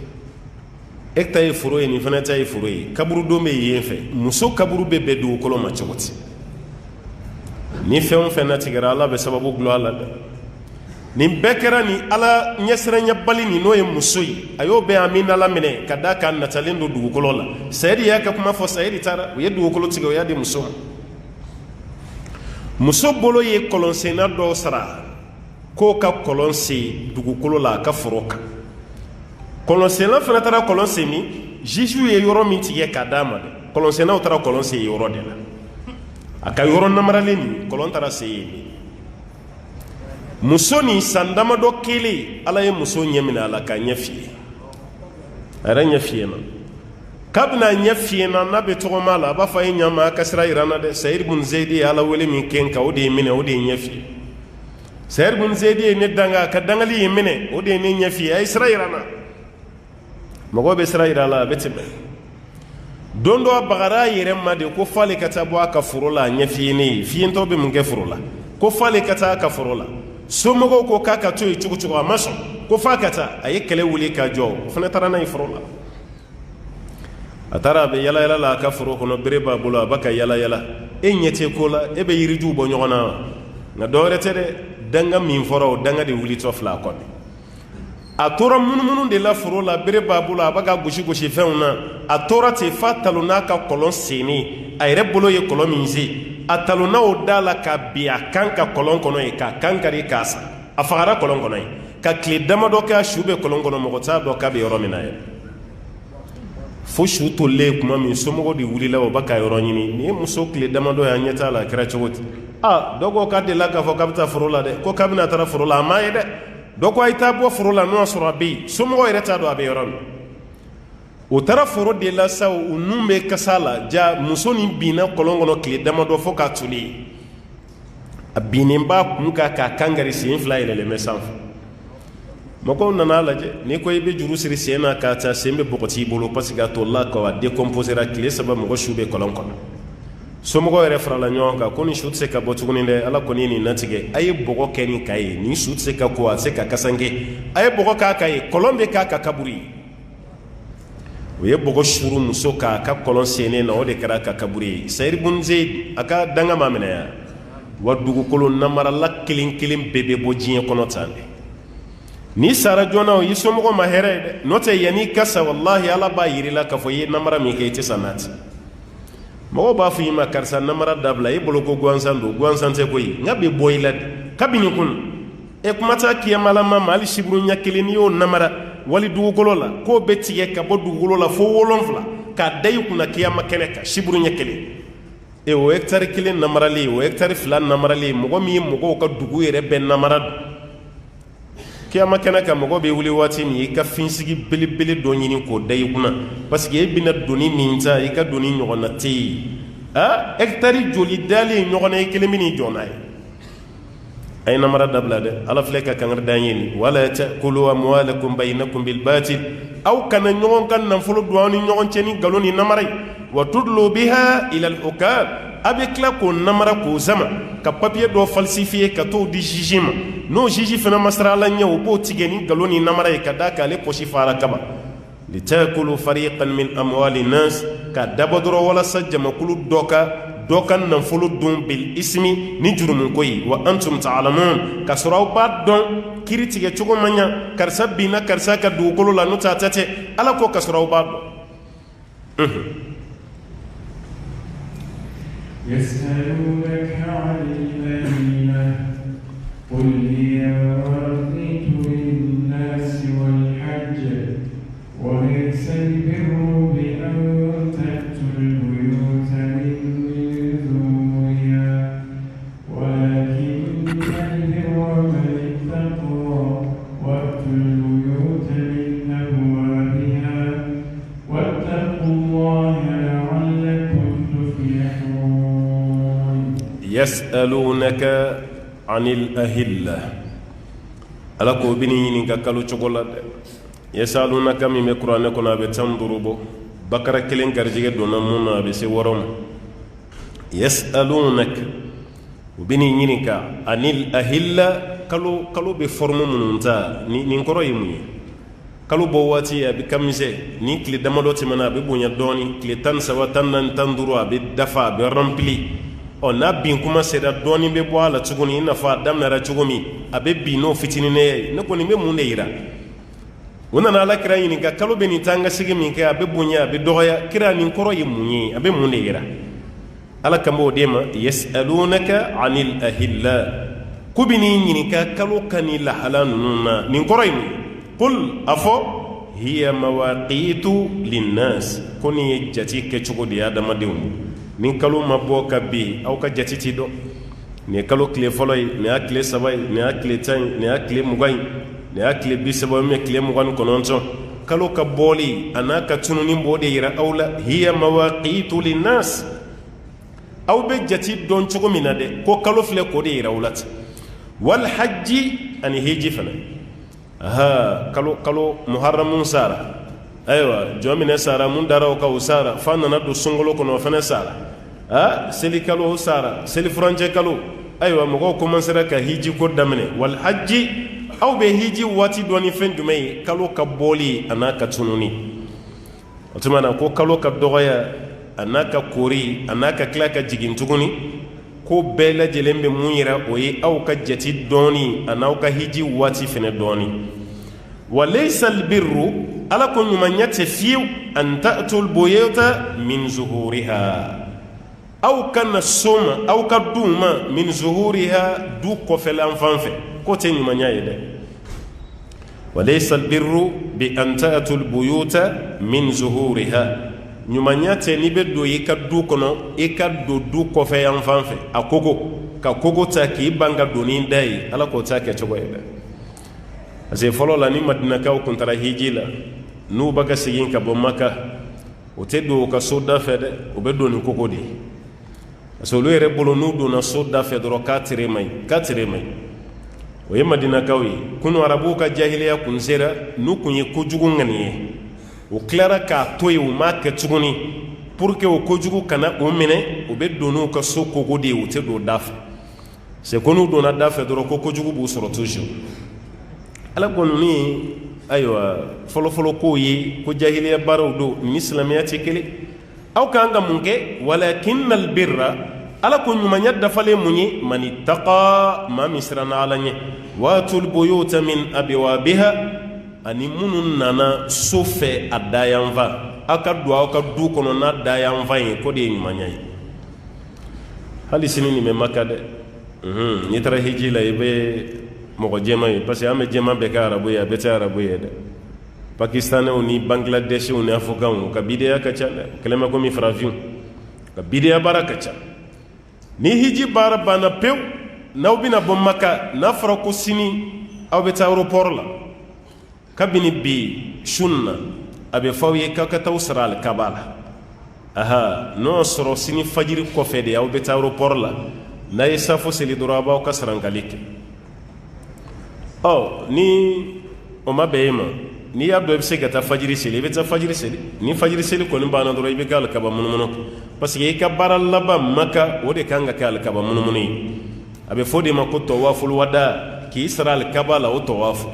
e ta ye foro ye nin fana ta ye foro ye kaburu don bɛ yen fɛ muso kaburu bɛ bɛn dugukolo ma cogo di ni fɛn o fɛn natigɛra Ala bɛ sababu gulɔ a la dɛ nin bɛɛ kɛra ni Ala ɲɛsiranɲɛbali nin n'o ye muso ye a y'o bɛɛ Amina laminɛ ka d'a kan natalen don dugukolo la Sayid y'a ka kuma fɔ Sayid taara u ye dugukolo tigɛ o y'a di muso ma muso bolo ye kɔlɔnsenna dɔw sara k'o ka kɔlɔn sen dugukolo la a ka foro kan kɔlɔnsenna fana taara kɔlɔn sen min jugew ye yɔrɔ min tigɛ k'a d'a ma dɛ kɔlɔnsennaw taara kɔlɔn sen yɔrɔ de la a ka yɔrɔ namaralen nin kɔlɔn taara sen yen muso nin san damadɔ kelen Ala ye muso ɲɛ minɛ a la k'a ɲɛ f'i ye a yɛrɛ ɲɛ f'i na k'a bɛna ɲɛ f'i na n'a bɛ tɔgɔma la a b'a fɔ a ye ɲa ma a ka sira yira n na dɛ Sayid bun Zeydi ye Ala wele min kɛ n kan o de ye minɛ o de ye ɲɛ f'i ye Sayid bun Zeydi ye ne danga a ka dangali ye minɛ o de ye ne ɲɛ f'i ye a ye sira yira n na mɔgɔw bɛ sira yira a la a bɛ tɛmɛ don dɔ a bagara a yɛrɛ ma de ko f'ale ka taa bɔ a ka foro la a ɲɛ f'i ye ne ye fiyentɔ bɛ mun kɛ foro la ko f'ale ka taa a ka foro la somɔgɔw ko k'a ka to yen cogo cogo a ma sɔn ko f'a ka taa a ye kɛlɛ wuli ka jɔ o fana taara n'a ye foro la a taara a bɛ yala yala la a ka foro kɔnɔ bere b'a bolo a b'a ka yala yala e ɲɛ tɛ ko la e bɛ yirijuw bɔ ɲɔgɔn na nka dɔwɛrɛ tɛ dɛ danga min fɔra o danga de wulitɔ filɛ a kɔnɔ a tora munumunu de la foro la bere b'a bolo a b'a ka gosi gosi fɛnw na a tora ten f'a talon n'a ka kɔlɔn senni a yɛrɛ bolo ye kɔlɔn min se a talonna o da la ka bin a kan ka kɔlɔn kɔnɔ ye k'a kan kari k'a sa a fagara kɔlɔn kɔnɔ ye ka tile damadɔ kɛ a su bɛ kɔlɔn kɔnɔ mɔgɔ t'a dɔn k'a bɛ yɔrɔ min na yɛrɛ fo su tolilen tuma min somɔgɔw de wulila o b'a ka yɔrɔ ɲini nin ye muso tile damadɔ ye a ɲɛ t'a la a kɛra cogo di dɔ ko k'a delila k'a fɔ k'a bɛ taa foro la dɛ ko k'a bɛna taa foro la a m'a ye dɛ dɔ ko a ye taa bɔ foro la n'o y'a sɔrɔ a bɛ yen somɔgɔw yɛrɛ t'a dɔn a bɛ yɔrɔ min o taara foro de la sa u nun bɛ kasa la ja muso nin binna kɔlɔn kɔnɔ tile damadɔ fo k'a toli a binnen b'a kun kan k'a kan kari sen fila yɛlɛlen bɛ sanfɛ mɔgɔw nana lajɛ n'i ko i bɛ juru siri sen na k'a ta sen bɛ bɔgɔti i bolo parce que a tolila k'a décomposera tile 3 mɔgɔ su bɛ kɔlɔn kɔnɔ somɔgɔw yɛrɛ farala ɲɔgɔn kan ko nin su tɛ se ka bɔ tuguni dɛ Ala kɔni ye nin natigɛ a ye bɔgɔ kɛ nin ka ye nin su tɛ se ka ko a tɛ se ka kasange a ye bɔgɔ k'a ka ye kɔlɔn bɛ k'a ka kaburu ye o ye bɔgɔ suru muso k'a ka kɔlɔn sennen na o de kɛra a ka kaburu ye Sayid bun Zeydi a ka danga ma minɛ yan wa dugukolo namarala kelen kelen bɛɛ bɛ bɔ diɲɛ kɔnɔ tan de n'i sara joona o y'i somɔgɔw ma hɛrɛ ye dɛ n'o tɛ yanni ka sa walahi Ala b'a yir'i la k'a fɔ i ye namara min kɛ i tɛ sa n'a ten mɔgɔw b'a fɔ i ma karisa namara dabila e bolo ko gansan don gansan tɛ koyi n ka bɛ bɔ i la de kabini kun e kuma t'a kiyamalama ma hali siburu ɲɛ kelen n'i y'o namara wali dugukolo la k'o bɛ tigɛ ka bɔ dugukolo la fo 7 k'a da i kunna kiyama kɛnɛ kan siburu ɲɛ kelen o hectare 1 namarali o hectare 2 namarali mɔgɔ min ye mɔgɔw ka dugu yɛrɛ bɛɛ namara don kiyama kɛnɛ kan mɔgɔ bɛ wuli waati min i ka finsigi belebele dɔ ɲini k'o da i kunna parce que e bɛna doni min ta i ka doni ɲɔgɔn na tɛ yen hectare joli dalen ɲɔgɔn na i kelen bɛ n'i jɔ n'a ye ay namara dabla de ala fleka kangar danyeni wala ta'kulu amwalakum bainakum bil batil aw kana nyon kan nan fulu duwani nyon ceni galoni namaray wa tudlu biha ila al hukam avec la ko namara ko zama ka papier do falsifier ka to di jijima no jiji fana masra la nyaw bo tigeni galoni namaray ka daka le poshi fara kaba litakulu fariqan min amwali nas ka dabadro wala sajjama kulu dokan nan fulu dum bil ismi ni jurumun koyi wa antum ta'lamun ka suraw ba don kiritige chugo manya karsa bina karsa ka dukulu la nuta tate ala ko ka suraw ba don يسألونك عن البينة قل هي مواقيت للناس والحج وليس البر بأن تأتوا البيوت من ظهورها ولكن البر من اتقى وأتوا البيوت من أبوابها واتقوا الله لعلكم تفلحون. يسألونك عن الأهلة ألكو بني كالو شغلات يسألونك من القرآن كنا بتنظروا بكرة كلين كرجيك دونمونا بسورهم يسألونك وبني ينك عن الأهلة كالو بفرم منتا نينكرو يمي كالو بواتي بكمزة نيكلي دمالوتي منا ببونيا دوني كلي تنسوا تنظروا بدفع برمبلي o na bin kuma seda doni be bo ala tuguni ina fa dam na ra tugumi abe bino fitini ne ne ko ni be mun ne ira wona na la kira yini ga kalo be ni tanga sigi min ka abe bunya abe doya kira ni koro yi munyi abe mun ne ira ala kambo dema yasalunaka anil ahilla kubini yini ka kalo kanila halanuna ni koro yi qul afo hiya mawaqitu linnas kuni jati ke chugodi adama dewmu nin kalo mabbo ka bi aw ka jatiti do ne kalo kle foloy ne akle sabay ne akle tan ne akle mugay ne akle bi sabay me kle mugan kononto kalo ka boli anaka tununi mbode yira awla hiya mawaqitu linnas aw be jati don chugo minade ko kalo fle ko de yira awlat wal hajji an hiji fana aha kalo muharramun sara aywa jomine sara mun daraw ka usara fanana do songolo kono fana sara seli kalo sara seli franje kalo aywa mogo commencera ka hiji ko damne wal hajji aw be hiji wati doni fen dumay kalo ka boli anaka tununi otumana ko kalo ka dogoya anaka kori anaka klaka jigin tuguni ko bela jelembe munyira oyi aw ka jati doni anaw ka hiji wati fene doni walaysa albirru ala ko nyumanyate fiu an ta'tul buyuta min zuhuriha aw kana soma aw ka duma min zuhuriha du ko felan fanfe ko te nyumanya yede walaysa albirru bi an ta'tul buyuta min zuhuriha nyumanyate ni be do yika du kono e ka du ko fe yan fanfe akogo ka kogo ta ki banga doni dai ala ko ta ke to yede ase folo la ni madina ka ko tara hijila nu baga sigin ka bo maka o te do ka soda fede o be do ni koko di so lo yere bolo nu do na soda fede ro ka tire mai o ye madina ka wi kunu arabu ka jahiliya kun sera nu kun ye kojugu ngani o clara ka toy o maka tuguni pour que o kojugu kana o mene o be do nu ka so koko di o te do daf se konu do na daf fede ro ko kojugu bu soro toujours ala gonuni aywa folo ko yi ko jahiliya baraw do mislamiya tikeli aw kanga munke walakinnal birra ala ko nyumanya dafale munyi man ittaqa ma misrana alanye watul buyuta min abwabiha ani munun nana sofe adayanva aka duwa aka du kono na dayanva ko de nyumanya hali sinini me makade ni tara hijila ibe mogo jema yi parce que ame jema be ka arabu ya beta arabu ya de pakistanais ni bangladesh ni afghan ka bideya ka cha kelema ko mi fravion ka bideya baraka cha ni hiji bara bana pew naw bina bom maka na fara ko sini aw beta aéroport la kabini bi shunna abe fawye ka ka tawsara al kabala aha no soro sini fajiri ko fede aw beta aéroport la na isa fo seli doraba ka sarangalike ni o ma bɛɛ ma n'i y'a dɔn i bɛ se ka taa fajiri seli i bɛ taa fajiri seli ni fajiri seli kɔni banna dɔrɔn i bɛ kɛ alikaba munumunu parce que i ka baara laban Maka o de kan ka kɛ alikaba munumunu ye a bɛ fɔ de ma ko tawaful wada k'i sara alikaba la o tawafu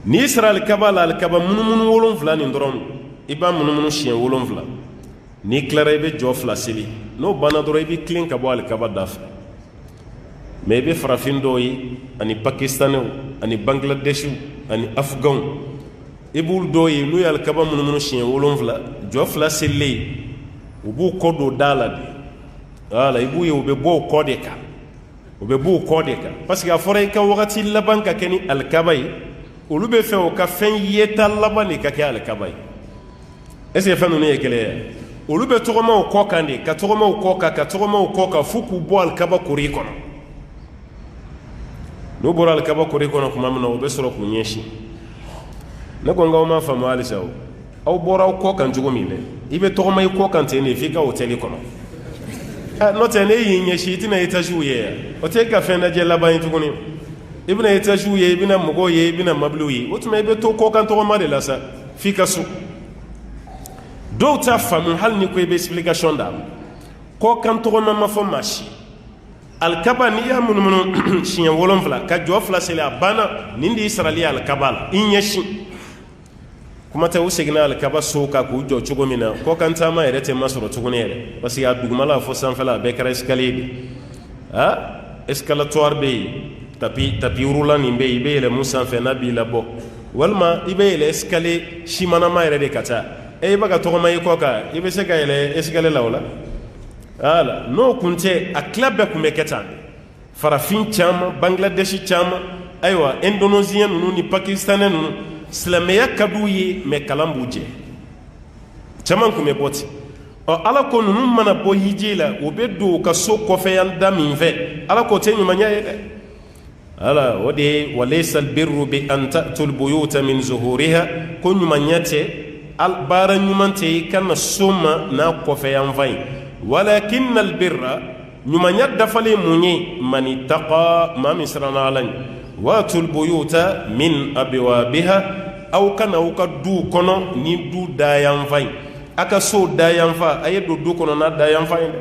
n'i sara alikaba la alikaba munumunu 7 nin dɔrɔn i b'a munumunu siɲɛ 7 n'i tilara i bɛ jɔ 2 seli n'o banna dɔrɔn i bɛ tilen ka bɔ alikaba da fɛ mais i bɛ farafin dɔw ye ani pakistanɛw ani bangladeshiw ani afganw i b'u dɔw ye n'u ye alikaba munumunu siɲɛ 7 jɔ 2 selilen u b'u kɔ don da la de voilà i b'u ye u bɛ bɔ o kɔ de kan u bɛ bɔ o kɔ de kan parce que a fɔra i ka wagati laban ka kɛ ni alikaba ye olu bɛ fɛ o ka fɛn yeta laban de ka kɛ alikaba ye est ce que fɛn ninnu ye kelen ye olu bɛ tɔgɔmaw kɔ kan de ka tɔgɔmaw kɔ kan ka tɔgɔmaw kɔ kan fo k'u bɔ alikaba kori kɔnɔ n'u bɔra alikaba kori kɔnɔ tuma min na u bɛ sɔrɔ k'u ɲɛsin ne ko n k'aw ma faamu halisa o aw bɔra aw kɔ kan cogo min dɛ i bɛ tɔgɔma i kɔ kan ten de f'i ka hôtel kɔnɔ n'o tɛ ne y'i ɲɛsin i tɛna étages ye yan o tɛ e ka fɛn lajɛ laban ye tuguni i bɛna étages ye i bɛna mɔgɔw ye i bɛna mobiliw ye o tuma i bɛ to kɔ kan tɔgɔma de la sa f'i ka so dɔw t'a faamu hali ni ko i bɛ explication d'a ma kɔ kan tɔgɔma ma fɔ maa si alikaba n'i y'a munumunu siɲɛ 7 ka jɔ 2 seli a banna nin de y'i sarali alikaba la i ɲɛsin kuma tɛ u seginna alikaba so kan k'u jɔ cogo min na kɔ kan taama yɛrɛ tɛ masɔrɔ tuguni yɛrɛ parce que a dugumala fɔ sanfɛla a bɛɛ kɛra escalier de escalatoire bɛ yen tapi roulant nin bɛ yen i bɛ yɛlɛ mun sanfɛ n'a b'i labɔ walima i bɛ yɛlɛ escalier simanama yɛrɛ de ka taa i bɛ ka tɔgɔma i kɔ kan i bɛ se ka yɛlɛ escalier la o la voilà n'o kun tɛ a tila bɛɛ kun bɛ kɛ tan farafin caman bangladeshi caman ayiwa indonésien ninnu ni pakistanais ninnu silamɛya ka d'u ye mais kalan b'u jɛ caman kun bɛ bɔ ten ala ko ninnu mana bɔ hiji la u bɛ don u ka so kɔfɛ yan da min fɛ ala ko tɛ ɲumanya ye dɛ ala o de ye walaysa albirru bi an ta'tul buyuta min zuhuriha ko ɲumanya tɛ baara ɲuman tɛ i kana so ma n'a kɔfɛ yan fan ye walakin albirra ɲumanya dafalen mun ye man ittaqa maa min siranna ala ɲɛ waatul buyuta min abwabiha aw kana aw ka du kɔnɔ ni du dayanfan ye a ka so dayanfa a ye don du kɔnɔ n'a dayanfan ye dɛ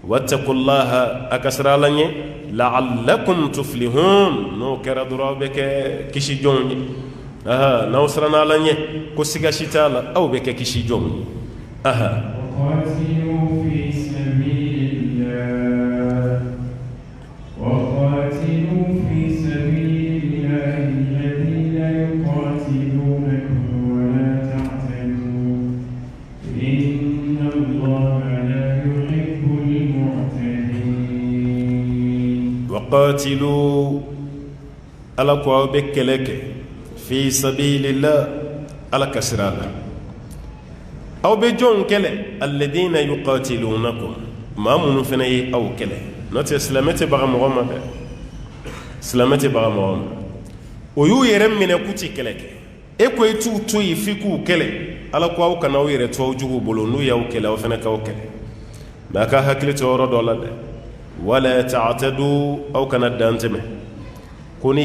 wattaqullaha a ka siran ala ɲɛ la'allakum tuflihun n'o kɛra dɔrɔn aw bɛ kɛ kisi jɔnw ye n'aw siranna ala ɲɛ ko siga si t'a la aw bɛ kɛ kisi jɔnw ye وقاتلوا على قوة بكلك في سبيل الله على كسرانا أو بجون كله الذين يقاتلونكم ما منفني أو كله نت إسلامتي بغى مغمى إسلامتي بغى مغمى ويو يرم من كوتي كلك إكو يتو توي فيكو كله على قوة كناوي رتوا وجوه بلونو يا وكله وفنك وكله ما كهكلي تورا دولار ولا تعتدوا أو كانت دانتمه كوني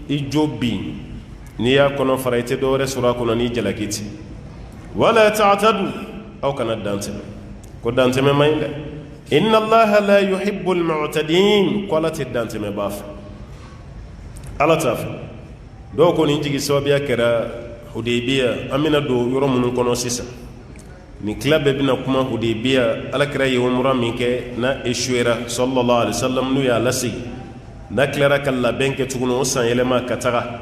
إيجوبي نيا كنا فريت دور سورة كنا نيجلاكيتي ولا تعتدوا أو كانت دانتمه كدانتمه ما ينده إن الله لا يحب المعتدين قالت الدانتمه باف على تاف دو كوني جيجي سوابيا كرا حديبية أمينا دو يرمون كنا سيسا ni club bina kuma Hudaybiya alakira ye umra min kɛ na échouera sallallahu alaihi wasallam nu ya lasi na clara kala benke tuguno san yelema kataga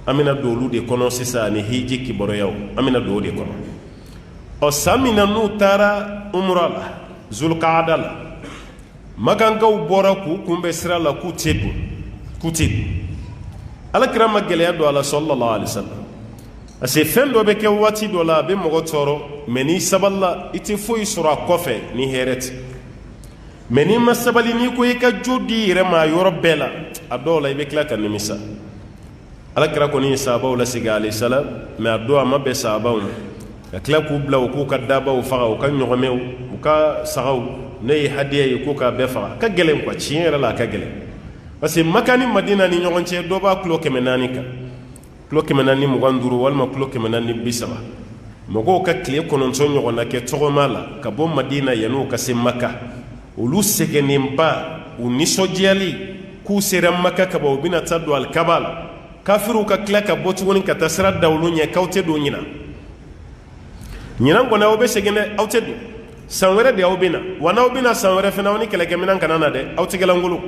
amina dolu de kono sisa ni hiji kiboroyaw amina do de kono o samina nu tara umra la zulqaada la magangaw bora ku kumbe sira la ku tebu alakira mageleya do ala sallallahu alaihi wasallam ase fɛn dɔ bɛ kɛ waati dɔ la a bɛ mɔgɔ tɔɔrɔ mɛ n'i sabala i tɛ foyi sɔrɔ a kɔfɛ ni hɛrɛ tɛ mɛ n'i ma sabali n'i ko i ka jo di i yɛrɛ ma yɔrɔ bɛɛ la a dɔw la i bɛ tila ka nimisa alakira kɔni ye sahabaw lasigi alayhi salam mɛ a don a ma bɛn sahabaw ma ka tila k'u bila u k'u ka dabaw faga u ka ɲɔgɔmɛw u ka sagaw ne ye hadiya ye k'u k'a bɛɛ faga a ka gɛlɛn quoi tiɲɛ yɛrɛ la a ka gɛlɛn parce que makani madina ni ɲɔgɔn cɛ dɔ b'a kilo 400 kan kilo 425 walima kilo 430 mɔgɔw ka tile 9 ɲɔgɔn na kɛ tɔgɔma la ka bɔ madina yan'u ka se maka olu sɛgɛnnenba u nisɔndiyali k'u sera maka ka bɔ u bɛna taa don alikaba la kafiriw ka tila ka bɔ tuguni ka taa sira da olu ɲɛ k'aw tɛ don ɲinan ɲinan kɔni aw bɛ segin dɛ aw tɛ don san wɛrɛ de aw bɛ na wa n'aw bɛ na san wɛrɛ fana aw ni kɛlɛkɛminɛn kana na dɛ aw tɛ kɛlɛngolo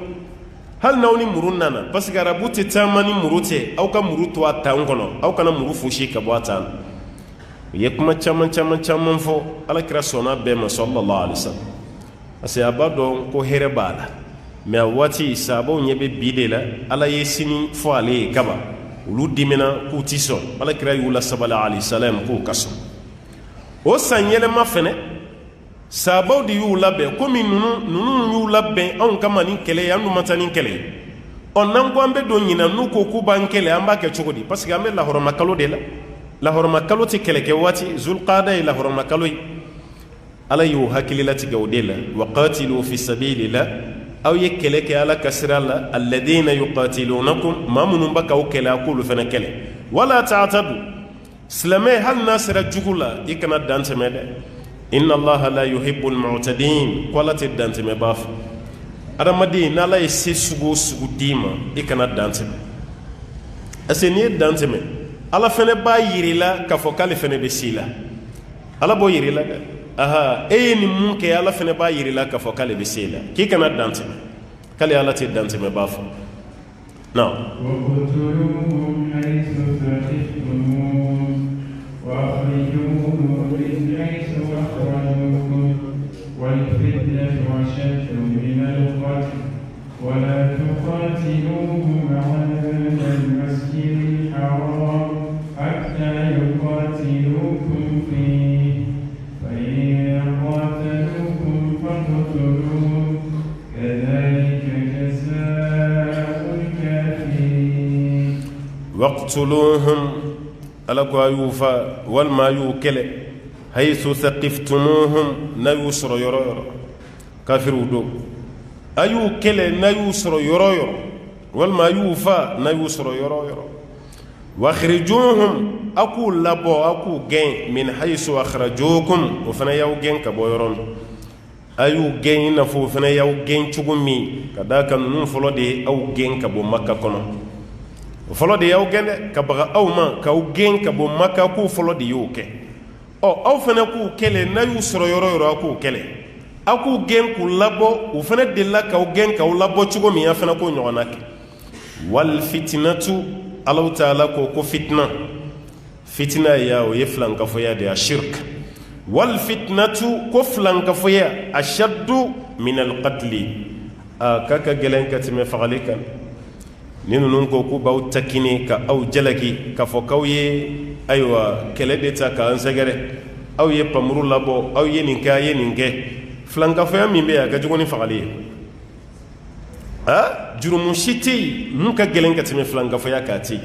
hali n'aw ni muru nana parce que arabu tɛ taama ni muru tɛ aw ka muru to a tan kɔnɔ aw kana muru fosi ka bɔ a tan u ye kuma caman fɔ alakira sɔnna bɛɛ ma sallallahu alaihi wasallam parce que a b'a dɔn ko hɛrɛ b'a la mais a waati sahabaw ɲɛ bɛ bi de la ala ye sini fɔ ale ye kaba olu dimina k'u ti sɔn alakira y'u lasabali alayhi salam k'u ka sɔn o san yɛlɛma fɛnɛ sahabaw de y'u labɛn komi ninnu y'u labɛn anw kama ni kɛlɛ ye an dun ma taa ni kɛlɛ ye n'an ko an bɛ don ɲinan n'u ko k'u b'an kɛlɛ an b'a kɛ cogo di parce que an bɛ lahɔrɔma kalo de la lahɔrɔma kalo tɛ kɛlɛkɛ waati zulqaada ye lahɔrɔma kalo ye ala y'o hakililatigɛ o de la wa qatilu fi sabilillah aw ye kɛlɛ kɛ ala ka sira la alladina yuqatilunakum maa minnu b'a k'aw kɛlɛ a k'olu fana kɛlɛ wala ta'tadu silamɛ hali n'a sera jugu la i kana dan tɛmɛ dɛ inna allaha la yuhibbul mu'tadin ko ala tɛ dan tɛmɛ b'a fɛ adamaden n'ala ye se sugu o sugu d'i ma i kana dan tɛmɛ parce que n'i ye dan tɛmɛ ala fana b'a yir'i la k'a fɔ k'ale fana bɛ s'i la ala b'o yir'i la dɛ aha e ye nin mun kɛ ala fana b'a yir'i la k'a fɔ k'ale bɛ s'i la k'i kana dan tɛmɛ k'ale ala tɛ dan tɛmɛ b'a fɛ non ولا تقاتلوهم عند المسجد الحرام حتى يقاتلوكم فيه فإن قاتلوكم فاقتلوهم كذلك جزاء الكافرين واقتلوهم ألقوا يوفى والما يوكل حيث ثقفتموهم نيسر يرى كافر ودو ayu kele na yu soro yoro yoro wal ma yu fa na yu soro yoro yoro wa khrijuhum aku labo aku gen min haythu akhrajukum wa fana yaw gen ka boyoron ayu gen na fo fana yaw gen cugumi kada kan nun folo de aw gen ka bo makka kono folo de yaw gen de ka baga aw ma ka aw gen ka bo makka ku folo de yu ke o aw fana ku kele na yu soro yoro yoro aku kele aku gen ku labo u fana dilla ka u gen ka u labo cogo min ya fana ko ɲɔgɔnna kɛ wal fitnatu Allahu taala ko fitna ya o ye filankafoya de a shirk wal fitnatu ko filankafoya ashaddu min al qatli a kaka gɛlɛn ka tɛmɛ fagali kan ni ninnu ko k'u b'aw takini ka aw jalaki ka fɔ k'aw ye ayiwa kɛlɛ de ta k'an sɛgɛrɛ aw ye pamuru labɔ aw ye nin kɛ a ye nin kɛ filankafoya min bɛ yen a ka jugu ni fagali ye jurumu si tɛ yen mun ka gɛlɛn ka tɛmɛ filankafoya k'a tɛ yen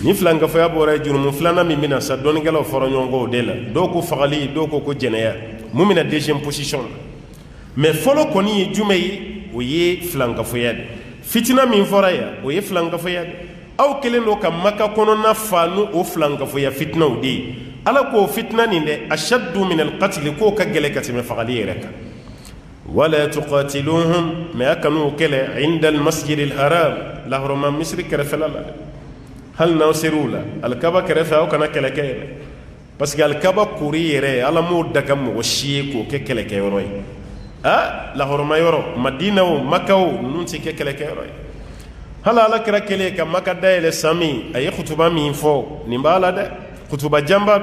ni filankafoya bɔra yen jurumu filanan min bɛ na sa dɔnnikɛlaw fɔra ɲɔgɔn kɔ o de la dɔw ko fagali dɔw ko jɛnɛya mun bɛ na deuxième position na mais fɔlɔ kɔni ye jumɛn ye o ye filankafoya de fitina min fɔra yan o ye filankafoya de aw kɛlen don ka maka kɔnɔna fa n'o filankafoya fitinaw de ye ala ko fitna nin dɛ ashaddu min alqatl ko ka gɛlɛ ka tɛmɛ fagali yɛrɛ kan wala tuqatiluhum mais a kan'u kɛlɛ inda almasjid alharam lahɔrɔma misiri kɛrɛfɛla la hali n'aw ser'u la alikaba kɛrɛfɛ aw kana kɛlɛ kɛ yɛrɛ parce que alikaba kori yɛrɛ ala m'o daga mɔgɔ si ye k'o kɛ kɛlɛkɛyɔrɔ ye lahɔrɔma yɔrɔ madina o maka o ninnu tɛ kɛ kɛlɛkɛyɔrɔ ye hali ala kɛra kɛlen ka maka dayɛlɛ san min a ye kutuba min fɔ nin b'a la dɛ kutuba jamba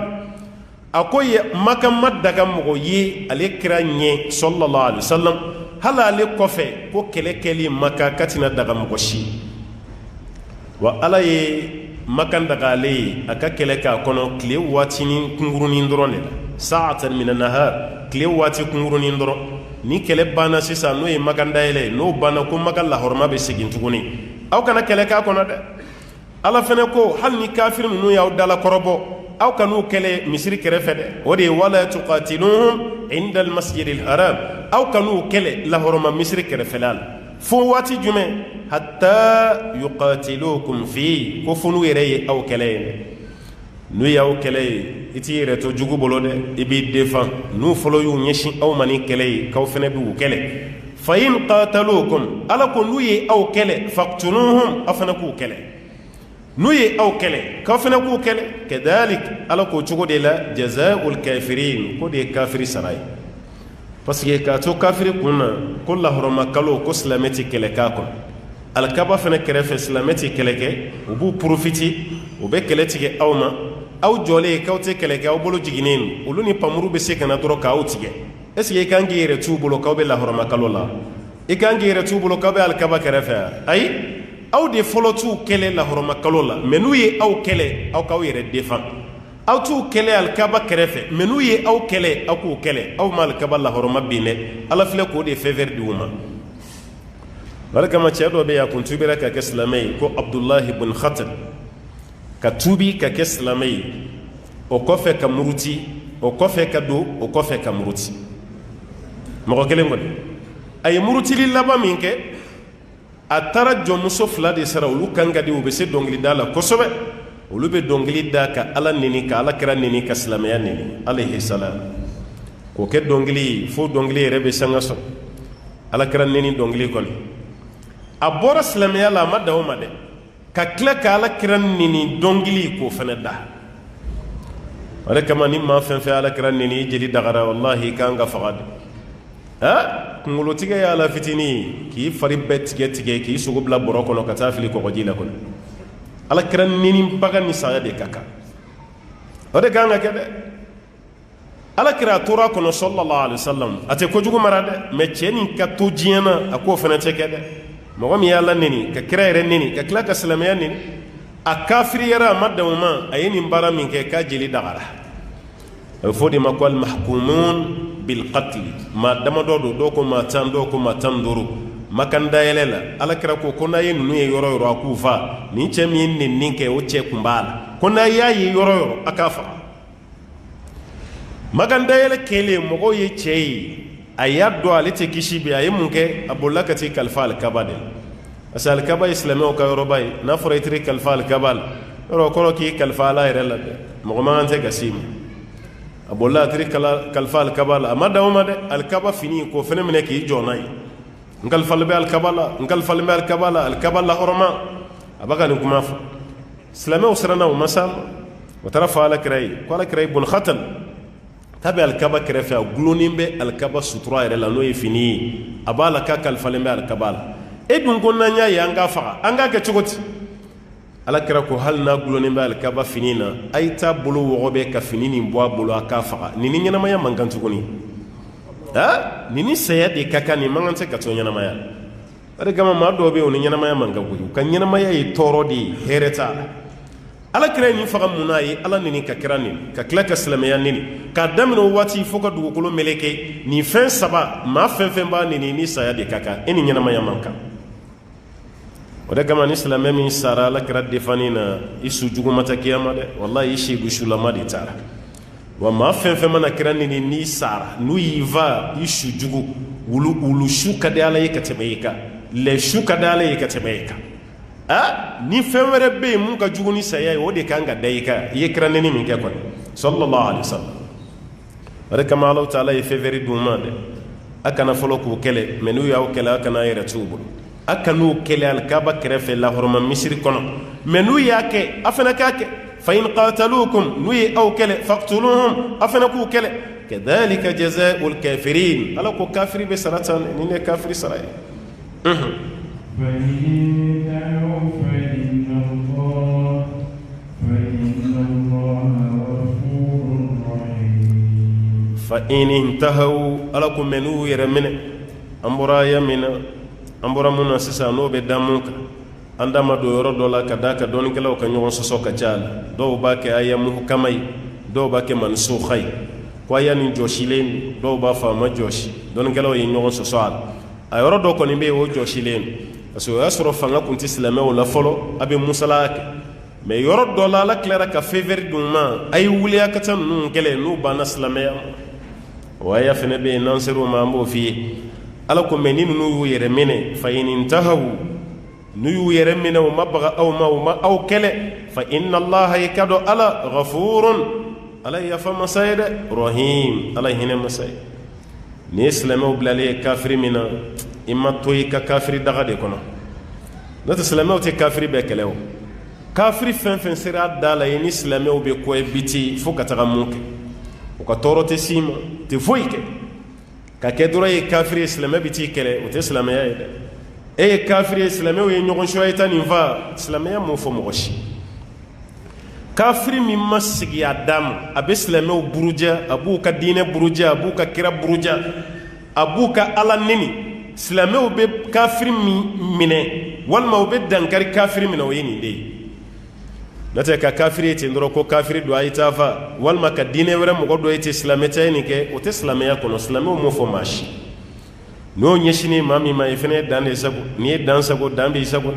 a ko ye maka ma daga mɔgɔ ye ale kira ɲɛ sallallahu alaihi wasallam hali ale kɔfɛ ko kɛlɛ kɛli maka ka tɛna daga mɔgɔ si wa ala ye maka daga ale ye a ka kɛlɛ k'a kɔnɔ tile waatinin kunkurunin dɔrɔn de la sa'atan min an-nahar tile waati kunkurunin dɔrɔn ni kɛlɛ banna sisan n'o ye maka dayɛlɛ n'o banna ko maka lahɔrɔma bɛ segin tuguni aw kana kɛlɛ k'a kɔnɔ dɛ ala fɛnɛ ko hali ni kafiri ninnu y'aw dalakɔrɔbɔ aw kan'u kɛlɛ misiri kɛrɛfɛ dɛ o de ye wala tuqatiluhum inda almasjid alharam aw kan'u kɛlɛ lahɔrɔma misiri kɛrɛfɛla la fo wati jume hatta yuqatilukum fi ko funu yere aw kele nu yaw kele iti reto jugu bolo de ibi defan nu folo yu nyeshi aw mani kele kaw fene bi kele fa in qatalukum ala ko nu ye aw kele faqtuluhum afana ku kele nu ye aw kele kaw fene ku kele kedalik ala ko jugo de la jazaa'ul kafirin ko de kafiri saray parce que ka to kafiri kunna ko la horoma kalo ko islameti kele ka ko al kaba fene kerefe islameti keleke ubu profiti ube kele tige awma aw jole kawte keleke aw bolo jiginen uluni pamuru be se kana doro ka awtige est ce que kan gere tu bolo kawbe la horoma kalo la e kan gere tu bolo kawbe al kaba kerefe ay aw de folo tu kele la horoma kalo la menu ye aw kele aw kaw yere defan aw tu kele al kaba kerefe menu ye aw kele aw ku kele aw mal kaba la horoma bine ala fle ko de fever di uma baraka ma chedo be ya kuntubira ka islamai ko abdullah ibn khatab ka tubi ka islamai o kofe ka muruti o kofe ka do o kofe ka muruti mo kele ngod ay muruti li laba minke atara jomuso fla de sara ulu kanga di ube se dongli dala kosobe ulu be dongli da ka ala nini ka ala kira nini ka islamaya nini alayhi salam ko ke dongli fo dongli rebe sanga so ala kira nini dongli kon abora islamaya la ma dawo ma de ka kila ka ala kira nini dongli ko fana da wala kama ni ma fen fe ala kira nini jeli dagara wallahi kanga faqad ha kungolo tige ya la fitini ki fari bet tige ki sugo bla boroko no kata fili ko jila kon ala kira nini baga ni saya de kaka wala kanga kede ala kira tora kono sallallahu alaihi wasallam ate ko jugo marade me cheni ka to jiena ako fana te kede mo mi yalla nini ka kira re nini ka kila ka salamiya nini a kafiri yara madawma ayini mbara min ke ka jeli dagara fodi makwal mahkumun bil qatl ma dama do ko ma tan do ko ma tan duru makanda yelela ala kira ko kona yin nu yoro yoro akufa ni chemi ni ninke o che kumbala kona yayi yoro yoro akafa maganda yele kele mogo ye chei ayaddo alite kishibi ayimunke abolakati kalfal kabadel asal kaba islamo ka yorobay na foretri kalfal kabal ro ko ki kalfala irela mogo mangante gasim abolla tri kalfal kabal amada umade al kaba fini ko fenemene ki jonay ngal falbe al kabala al kabala horma abaga ni kuma islamo usrana masam wa tarafa ala kray ko ala kray bun khatal tabe al kaba krefe glonimbe al kaba sutura irela no fini abala ka kalfalembe al kabala edun gonna nya yanga fa anga ke chugoti ala kira ko hal na gloni ba al kaba finina ayta bulu wobe ka finini mbo bulu aka fa nini nyana maya mangantu koni ha nini saya de kaka ni mangante ka to nyana maya ade gama ma do be oni nyana maya mangagu kan nyana maya yi toro di hereta ala kira ni fa munayi ala nini ka kira ni ka kila ka salamiya nini ka damino wati foka dugukolo meleke ni fen saba ma fen ba nini ni saya de kaka eni nyana maya manka wada kama ni islamé min sara la kira defanina isu jugu mata kiyama de wallahi ishi gushula madi tara wa ma fen mana kira ni sara nu yiva isu jugu ulu shuka de ala yekatemeka le shuka de ala yekatemeka a ni femere be mun ka jugu ni saya o de kanga dayika ye kira nini min ke kon sallallahu alaihi wasallam wada kama Allah taala ye feveri duma de akana folo ko kele menu ya o kele akana yere tubu akanu kele al kaba krefe la horma misri kono menu yake afana kake fa in qataluukum nuyi aw kele faqtuluhum afana ku kele kadhalika jazaa'ul kafirin ala ko kafiri be saratan ni ne kafiri saray fa in intahu ala ko menu yeremene ambura yamina ambura muna sisa no be damuka andama do yoro do la kadaka don kelaw ka nyon soso ka jala do ba ke ayamu kamay do ba ke mansukhay ko ayani joshilen do ba fa ma joshi don kelaw yi nyon soso al ayoro do ko ni be o joshilen aso asro fanga kunti islamé wala folo abe musalak me yoro do la clara ka fever duma ay wuliya ka tan nun kele no bana islamé waya fene be nansiru ma mbo fi ala ko me ni nunu yu yere mene fa in intahu nu yu yere mene o mabaga aw ma aw kele fa inna allaha yakadu ala ghafurun ala yafa masayda rahim ala hina masay ni islamu blale kafiri mina imma toy ka kafiri daga de kono nata islamu te kafiri be kelew kafiri fen sira dala ni islamu be ko biti fo kataga munke o ka torote sima te foike ka kedura ye kafiri islamu biti kele o te islamu ya ide e kafiri islamu ye nyogon shoyta ni va islamu ya mo fo moshi kafiri min masigi adam abe islamu buruja abu ka dine buruja abu ka kira buruja abu ka ala nini islamu be kafiri mine walma be dankari kafiri mina o yini de nata ka kafiri te ndoro ko kafiri do ayita fa walma ka dine wera mo do ite islamete ni ke o te islamaya kono islamu mo fo mashi no nyeshini mami ma ifene dande sago ni dan sago dambe sago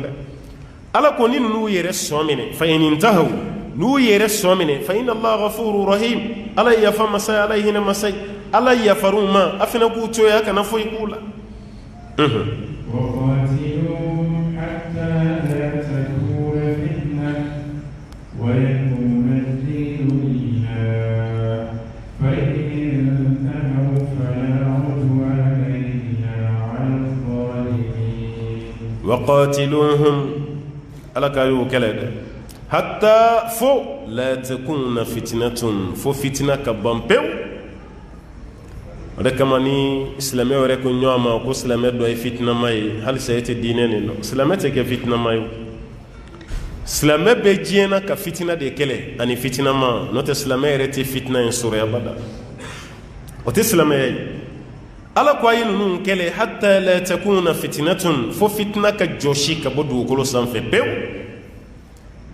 ala ko ni nu yere somine fa in intahu nu yere somine fa inna allah ghafurur rahim ala yafa masay alayhi na masay ala yafaruma afina ku to ya kana fo ikula وقاتلوهم حتى لا تكون فتنة ويكون الدين لله فإن انتهوا فلا عدوان إلا على الظالمين وقاتلوهم على كايو كلاد حتى فو لا تكون فتنة فو فتنة كبامبيو rekamani islamé wore ko nyoma ko islamé do ay fitna may hal sayete dinene no islamé te ke fitna may islamé be jiena ka fitna de kele ani fitna ma no te islamé rete fitna en sura bada o te islamé ala ko ayinu nun kele hatta la takuna fitnatun fo fitna ka joshi ka bodu ko lo sanfe pew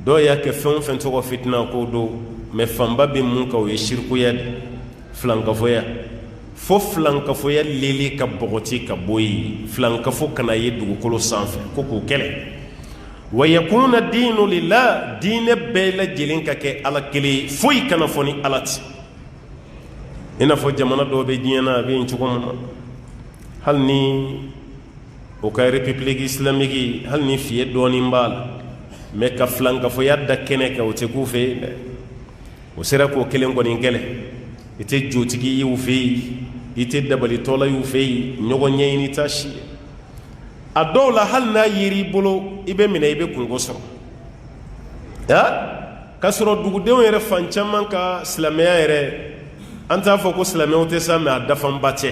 do ya ke fen to ko fitna ko do me famba be mun ka o shirku ya flanka foya fo flankafoya lele ka bogoti ka boyi flankafo kana ye dugukolo sanfɛ ko k'o kɛlɛ wa yakuna dinu lillah diinɛ bɛɛ lajɛlen ka kɛ ala kelen foyi kana fɔ ni ala ti i n'a fɔ jamana dɔw bɛ diɲɛ na a bɛ yen cogo min na hali ni o ka république islamique hali ni fiye dɔɔnin b'a la mɛ ka flankafoya da kɛnɛ kan o tɛ k'u fɛ yen dɛ o sera k'o kelen kɔni kɛlɛ i tɛ jotigi y'u fɛ yen i tɛ dabalitɔla y'u fɛ yen ɲɔgɔn ɲɛɲini t'a si ye a dɔw la hali n'a yeri i bolo i bɛ minɛ i bɛ kungo sɔrɔ k'a sɔrɔ dugudenw yɛrɛ fan caman ka silamɛya yɛrɛ an t'a fɔ ko silamɛw tɛ sa mɛ a dafanba tɛ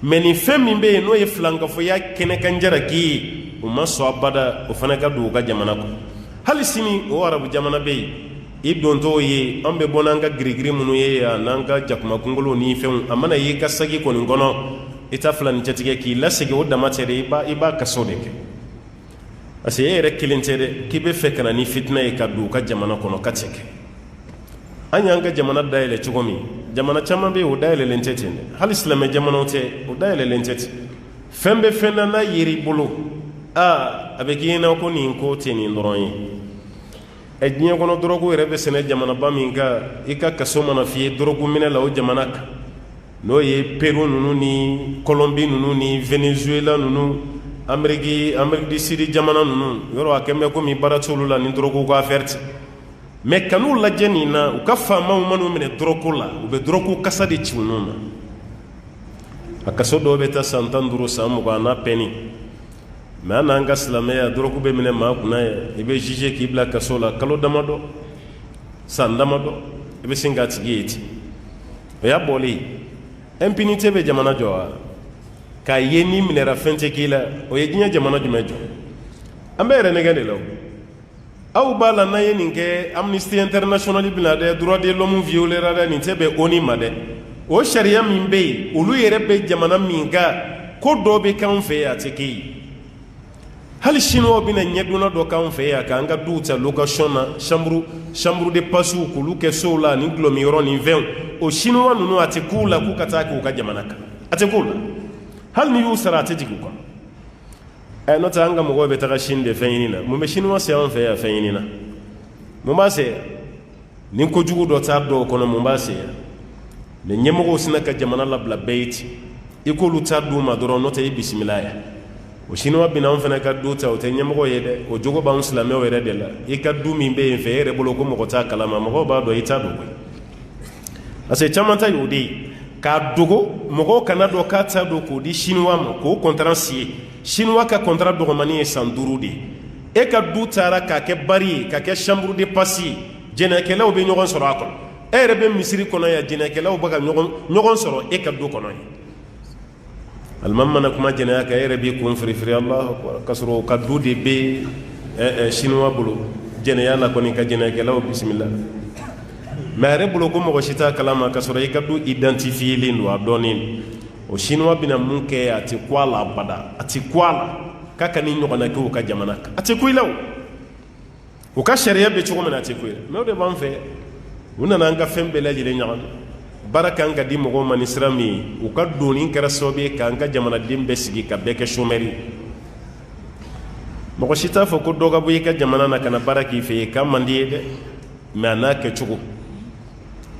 mɛ nin fɛn min bɛ yen n'o ye filankafoya kɛnɛkan jaraki ye o ma sɔn abada o fana ka don u ka jamana kɔnɔ hali sini o arabu jamana bɛ yen i dontɔ ye an bɛ bɔ n'an ka girigiri minnu ye yan n'an ka jakuma kunkolo ni fɛnw a mana ye i ka sagi kɔni kɔnɔ i ta filani cɛtigɛ k'i lasegin o dama tɛ dɛ i b'a kaso de kɛ parce que e yɛrɛ kelen tɛ dɛ k'i bɛ fɛ ka na ni fitina ye ka don u ka jamana kɔnɔ ka tɛ kɛ an y'an ka jamana dayɛlɛ cogo min jamana caman bɛ yen o dayɛlɛlen tɛ ten dɛ hali silamɛ jamanaw tɛ o dayɛlɛlen tɛ ten fɛn bɛ fɛn na n'a yeri i bolo a bɛ k'i ɲɛna ko nin ko tɛ nin dɔrɔn ye diɲɛ kɔnɔ dɔrɔgu yɛrɛ bɛ sɛnɛ jamanaba min kan i ka kaso mana f'i ye dɔrɔgu minɛ la o jamana kan n'o ye peru ninnu ni kɔlɔnbi ninnu ni venezuela ninnu amérique du sud jamana ninnu yɔrɔ a kɛn bɛ komi baara t'olu la ni dɔrɔgu ka affaire tɛ mɛ kan'u lajɛ nin na u ka faamaw man'u minɛ dɔrɔgu la u bɛ dɔrɔgu kasa de ci ninnu na a kaso dɔw bɛ taa san 15 san 20 n'a pɛni mɛ an n'an ka silamɛya dɔrɔgu bɛ minɛ maa kunna ye i bɛ juge k'i bila kaso la kalo damadɔ san damadɔ i bɛ sin k'a tigi ye ten o y'a bɔlen impunité bɛ jamana jɔ wa k'a ye n'i minɛra fɛn tɛ k'i la o ye diɲɛ jamana jumɛn jɔ an bɛ yɛrɛ nɛgɛ de la aw b'a la n'an ye nin kɛ amnesty international bɛna dɛ droit de l'homme violera dɛ nin tɛ bɛn ONU ma dɛ o sariya min bɛ yen olu yɛrɛ bɛ jamana min kan ko dɔ bɛ k'anw fɛ yan a tɛ kɛ yen hali chinois bɛna ɲɛdonna dɔ k'anw fɛ yan k'an ka duw ta location na chambre de passe k'olu kɛ sow la ni gulɔmiyɔrɔ ni fɛnw o chinois ninnu a tɛ k'u la k'u ka taa k'u ka jamana kan a tɛ k'u la hali ni y'u sara a tɛ jigin u kan n'o tɛ an ka mɔgɔw bɛ taga Chine de fɛn ɲini na mun bɛ chinois se anw fɛ yan fɛn ɲini na mun b'a se yan ni kojugu dɔ t'a dɔw kɔnɔ mun b'a se yan mɛ ɲɛmɔgɔw sina ka jamana labila bɛɛ ye ten i k'olu ta d'u ma dɔrɔn n'o tɛ i bisimila ye o chinois bina anw fana ka du ta o tɛ ɲɛmɔgɔ ye dɛ o jogo b'anw silamɛw yɛrɛ de la i ka du min bɛ yen fɛ e yɛrɛ bolo ko mɔgɔ t'a kalama mɔgɔw b'a dɔn i t'a dɔn koyi parce que caman ta y'o de ye k'a dogo mɔgɔw kana dɔn k'a t'a dɔn k'o di chinois ma k'o contrat signé chinois ka contrat dɔgɔmani ye san 5 de ye e ka du taara k'a kɛ bari ye k'a kɛ chambre de passe ye jɛnɛkɛlaw bɛ ɲɔgɔn sɔrɔ a kɔnɔ e yɛrɛ bɛ misiri kɔnɔ yan jɛnɛkɛlaw bɛ ka ɲɔgɔn sɔrɔ e ka du kɔnɔ ye alimami mana kuma jɛnɛya kan e yɛrɛ b'i kun firifiri Allahu akbar k'a sɔrɔ o ka du de bɛ chinois bolo jɛnɛya la kɔni ka jɛnɛkɛlaw bisimila mais a yɛrɛ bolo ko mɔgɔ si t'a kalama k'a sɔrɔ i ka du identifielen don a dɔnnen o chinois bɛna mun kɛ a tɛ ku a la abada a tɛ ku a la k'a ka nin ɲɔgɔnna kɛ o ka jamana kan a tɛ ku i la o ka sariya bɛ cogo min na a tɛ ku i la mais o de b'an fɛ u nana an ka fɛn bɛɛ lajɛlen ɲagami baara kan ka di mɔgɔw ma ni sira min ye u ka doni kɛra sababu ye k'an ka jamanaden bɛɛ sigi ka bɛɛ kɛ chômeur ye mɔgɔ si t'a fɔ ko dɔ ka bɔ i ka jamana na ka na baara k'i fɛ yen k'a man di ye dɛ mais a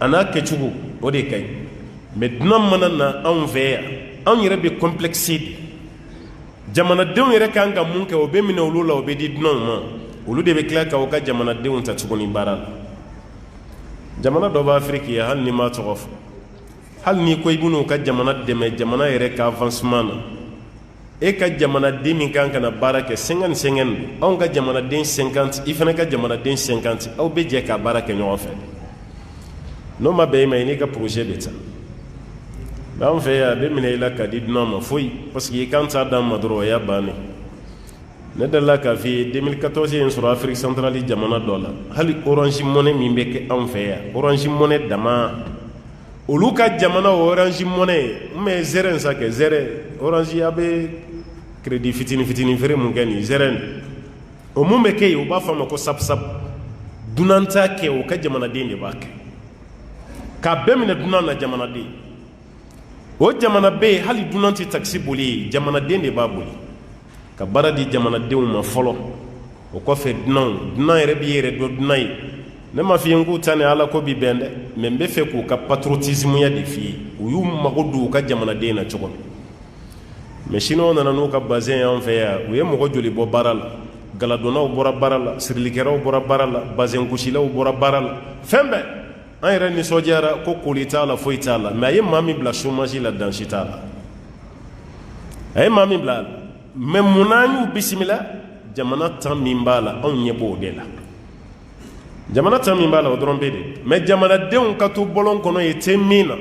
n'a kɛcogo o de ka ɲi mais dunan mana na anw fɛ yan anw yɛrɛ bɛ complexe de jamanadenw yɛrɛ kan ka mun kɛ o bɛ minɛ olu la o bɛ di dunanw ma olu de bɛ tila ka u ka jamanadenw ta tuguni baara la jamana dɔ bɛ Afiriki ye hali ni m'a tɔgɔ fɔ hali n'i ko i bɛn'u ka jamana dɛmɛ jamana yɛrɛ ka avancement na e ka jamanaden min kan ka na baara kɛ 50-50 anw ka jamanaden 50 i fana ka jamanaden 50 aw bɛ jɛ ka baara kɛ ɲɔgɔn fɛ n'o ma bɛn i ma i n'i ka projet bɛ taa mais anw fɛ yan a bɛ minɛ i la ka di dunan ma foyi parce que i kan t'a d'an ma dɔrɔn o y'a bannen ne delila k'a f'i ye 2014 ye n sɔrɔ Afrique centrale jamana dɔ la hali orange money min bɛ kɛ anw fɛ yan orange money dama olu ka jamana o orange money mais zɛrɛ sa kɛ zɛrɛ orange a bɛ crédit fitini feere mun kɛ nin zɛrɛ o mun bɛ kɛ yen u b'a fɔ a ma ko sap dunan t'a kɛ o ka jamanaden de b'a kɛ k'a bɛɛ minɛ dunan na jamanaden o jamana bɛ yen hali dunan tɛ taxi boli ye jamanaden de b'a boli ka baara di jamanadenw ma fɔlɔ o kɔfɛ dunan yɛrɛ b'i yɛrɛ dɔn dunan ye ne ma f'i ye n k'u ta ni ala ko bi bɛn dɛ mais n bɛ fɛ k'u ka patriotisme ya de f'i ye u y'u mago don u ka jamanaden na cogo min mais chinois nana n'u ka bazin y'an fɛ yan u ye mɔgɔ joli bɔ baara la galadonnaw bɔra baara la sirilikɛlaw bɔra baara la bazin gosilaw bɔra baara la fɛn bɛɛ an yɛrɛ nisɔndiyara ko koli t'a la foyi t'a la mais a ye maa min bila chômage la dansi t'a la a ye maa min bila mais munna an y'u bisimila jamana tan min b'a la anw ɲɛ b'o de la jamana tan min b'a la o dɔrɔn bɛ de mais jamanadenw ka to bɔlɔn kɔnɔ ye tɛ min na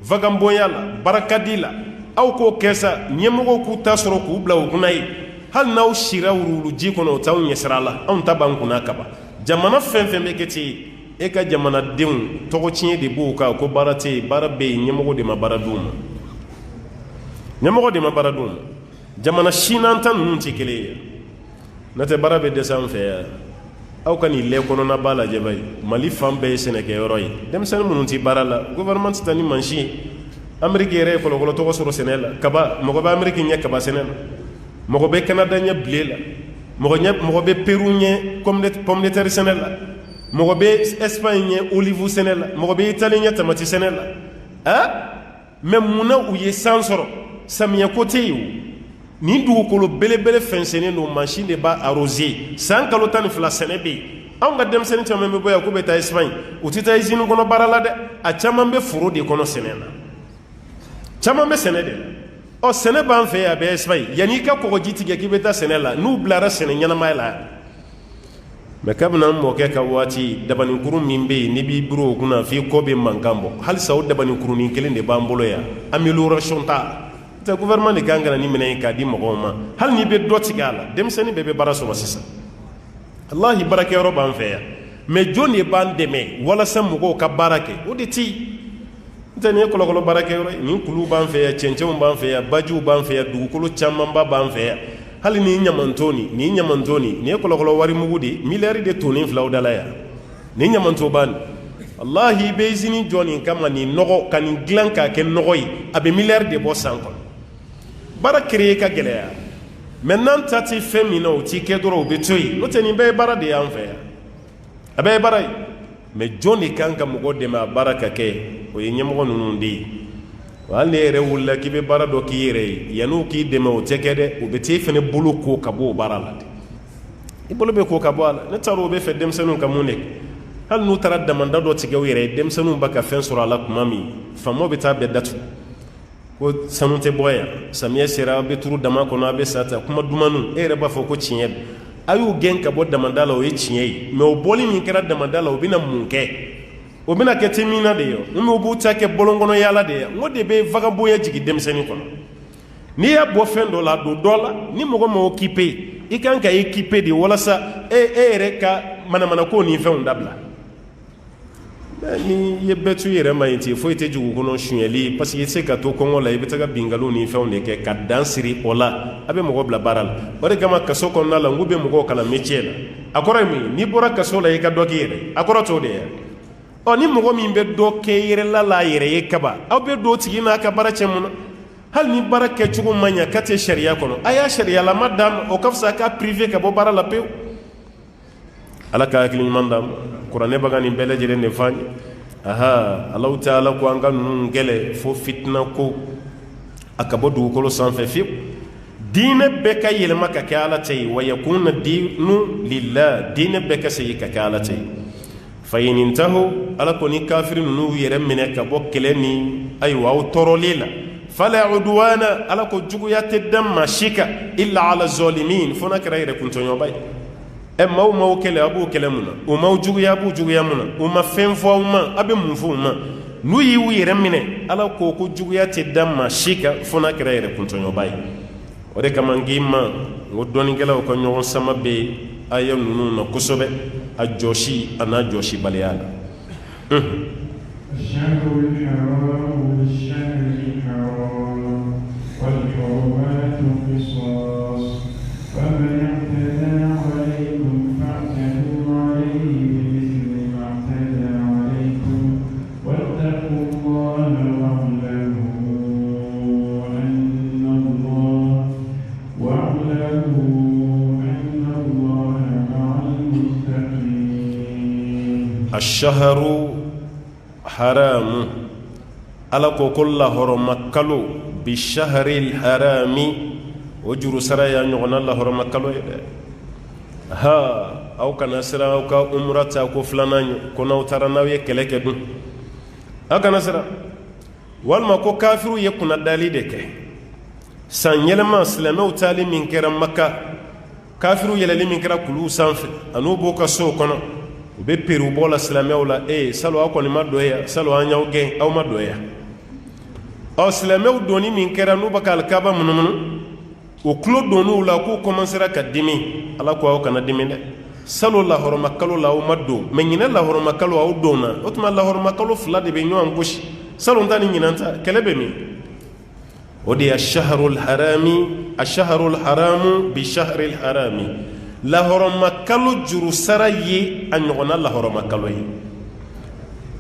vagabondiya la barakadi la aw k'o kɛ sa ɲɛmɔgɔw k'u ta sɔrɔ k'u bila u kunna ye hali n'aw sira wuluwuluji kɔnɔ o t'anw ɲɛsira la anw ta b'an kunna kaban jamana fɛn fɛn bɛ kɛ ten e ka jamanadenw tɔgɔ tiɲɛ de b'o kan ko baara tɛ yen baara bɛ yen ɲɛmɔgɔ de ma baara d'u ma jamana sinanta ninnu tɛ kelen ye n'o tɛ baara bɛ dɛsɛ an fɛ yan aw ka nin lɛ kɔnɔna b'a lajɛ bani mali fan bɛɛ ye sɛnɛkɛyɔrɔ ye denmisɛnnin minnu tɛ baara la gouvernement tɛ taa ni mansin ye ameriki yɛrɛ ye kɔlɔkɔlɔ tɔgɔ sɔrɔ sɛnɛ la kaba mɔgɔ bɛ ameriki ɲɛ kaba sɛnɛ la mɔgɔ bɛ kanada ɲɛ bile la mɔgɔ bɛ peru ɲɛ pomme de terre sɛnɛ la mɔgɔ bɛ espagne ɲɛ olive sɛnɛ la mɔgɔ bɛ itali ɲɛ tamati sɛnɛ la mais munna u ye san sɔrɔ samiyɛ ko tɛ yen o nin dugukolo belebele fɛnsɛnnen don mansin de b'a arrosé san kalo 12 sɛnɛ bɛ yen anw ka denmisɛnnin caman bɛ bɔ yan k'u bɛ taa espagne u tɛ taa usine kɔnɔ baara la dɛ a caman bɛ foro de kɔnɔ sɛnɛ na caman bɛ sɛnɛ de la sɛnɛ b'an fɛ yan a bɛ espagne yanni i ka kɔgɔji tigɛ k'i bɛ taa sɛnɛ la n'u bilara sɛnɛ ɲɛnamaya la mais kabini an mɔkɛ ka waati dabaninkurun min bɛ yen n'i b'i biri o kunna f'i kɔ bɛ mankan bɔ halisa o dabaninkurunin kelen de b'an bolo yan amélioration ta tɛ gouvernement de kan ka na ni minɛn ye k'a di mɔgɔw ma hali n'i bɛ dɔ tigɛ a la denmisɛnnin bɛɛ bɛ baara sɔrɔ sisan walahi baarakɛyɔrɔ b'an fɛ yan mais jɔn de b'an dɛmɛ walasa mɔgɔw ka baara kɛ o de tɛ yen n tɛ nin ye kɔlɔkɔlɔ baarakɛyɔrɔ ye nin kuluw b'an fɛ yan cɛncɛnw b'an fɛ yan bajiw b'an fɛ yan dugukolo camanba b'an fɛ yan hali nin ɲamanton nin ye kɔlɔkɔlɔ warimugu de ye miliyari de tonnen filaw da la yan nin ɲamanton b'a nin walahi i bɛ usine jɔ nin kama nin nɔgɔ ka nin dilan k'a kɛ nɔgɔ ye a bɛ miliyari de bɔ san kɔnɔ baara créer ka gɛlɛya mais n'an ta tɛ fɛn min na o t'i kɛ dɔrɔn o bɛ to yen n'o tɛ nin bɛɛ ye baara de ye an fɛ yan a bɛɛ ye baara ye mais jɔn de kan ka mɔgɔ dɛmɛ a baara ka kɛ o ye ɲɛmɔgɔ ninnu de ye wa ne yɛrɛ wulila k'i bɛ baara dɔ k'i yɛrɛ ye yan'u k'i dɛmɛ o tɛ kɛ dɛ o bɛ t'e fɛnɛ bolo ko ka bɔ o baara la de i bolo bɛ ko ka bɔ a la ne taara o bɛ fɛ denmisɛnninw ka mun de kɛ hali n'u taara damanda dɔ tigɛ u yɛrɛ ye denmisɛnninw b'a ka fɛn sɔrɔ a la tuma min faamaw bɛ taa bɛɛ datugu ko sanu tɛ bɔ yan samiyɛ sera a bɛ turu dama kɔnɔ a bɛ sa ta kuma dumanu e yɛrɛ b'a fɔ ko tiɲɛ don a y'u gɛn ka bɔ damanda la o ye tiɲɛ ye mɛ o bɔli min kɛra damanda la o bɛna mun kɛ o bɛna kɛ te min na de ye o u b'u ta kɛ bɔlɔn kɔnɔ yaala de ye n ko de bɛ vagabond jigin denmisɛnnin kɔnɔ n'i y'a bɔ fɛn dɔ la a don dɔ la ni mɔgɔ ma occupé i kan ka équipé de walasa e yɛrɛ ka manamanako ni fɛnw dabila ni ye bɛɛ tu yɛrɛ ma yen ten foyi tɛ jugu kɔnɔ suɲɛli parce que i tɛ se ka to kɔngɔ la i bɛ taga bingaliw ni fɛnw de kɛ ka dan siri o la a bɛ mɔgɔ bila baara la o de kama kaso kɔnɔna la n k'u bɛ mɔgɔw kalan métier la a kɔrɔ ye mun ye n'i bɔra kaso la i ka dɔ k'i yɛrɛ a kɔrɔ t'o de ye ni mɔgɔ min bɛ dɔ kɛ yɛrɛ la a yɛrɛ ye kaba aw bɛ don tigi n'a ka baara cɛ mun na hali ni baara kɛcogo ma ɲa ka tɛ sariya kɔnɔ a y'a sariyalama d'a ma o ka fisa k'a privé ka bɔ baara la pewu ala ka hakili ɲuman d'a ma kuranɛ bɛ ka nin bɛɛ lajɛlen de f'an ye Allahu Taala ko an ka ninnu gɛlɛ fo fitina ko a ka bɔ dugukolo sanfɛ fiyewu diinɛ bɛɛ ka yɛlɛma ka kɛ ala ta ye wa yakuna diinu lillah diinɛ bɛɛ ka segin ka kɛ ala ta ye fa in intahu ala ko ni kafiri ninnu yɛrɛ minɛ ka bɔ kɛlɛ ni ayiwa aw tɔɔrɔli la fala udwana ala ko juguya tɛ da maa si kan illa ala zalimin fo n'a kɛra yɛrɛ kuntɔɲɔba ye maaw kɛlɛ a b'o kɛlɛ mun na o maaw juguya a b'u juguya mun na o ma fɛn fɔ aw ma a bɛ mun fɔ u ma n'u y'u yɛrɛ minɛ ala ko ko juguya tɛ da maa si kan fo n'a kɛra yɛrɛ kuntɔɲɔba ye o de kama n k'i ma n ko dɔnnikɛlaw ka ɲɔgɔn sama bɛ aya ninnu na kosɛbɛ a jɔsi a n'a jɔsibaliya la الشهر حرام على كل حرم كلو بالشهر الحرام وجر سرايا نغنى الله حرم كلو ها أو كان سرا أو كأمرة أو كفلانا كنا وترنا ويكلك دون أو كان سرا والما كو كافر يكون الدليل دك سانيلما سلمه تالي من كرم مكة كافر يللي من كرم كلو سانف أنو بوكا سو كنا u bɛ peru bɔ la silamɛw la salo aw kɔni ma dɔ ya salo an y'aw gɛn aw ma dɔ ya silamɛw donni min kɛra n'u bɛ ka alikaba munumunu o tulo donn'u la k'u commencera ka dimi ala ko aw kana dimi dɛ salo lahɔrɔma kalo la aw ma don mɛ ɲinɛ lahɔrɔma kalo aw donna o tuma lahɔrɔma kalo fila de bɛ ɲɔgɔn gosi salo ta ni ɲinan ta kɛlɛ bɛ min o de ye ashaharul haramu bi shahril harami lahɔrɔma kalo juru sara ye a ɲɔgɔnna lahɔrɔma kalo ye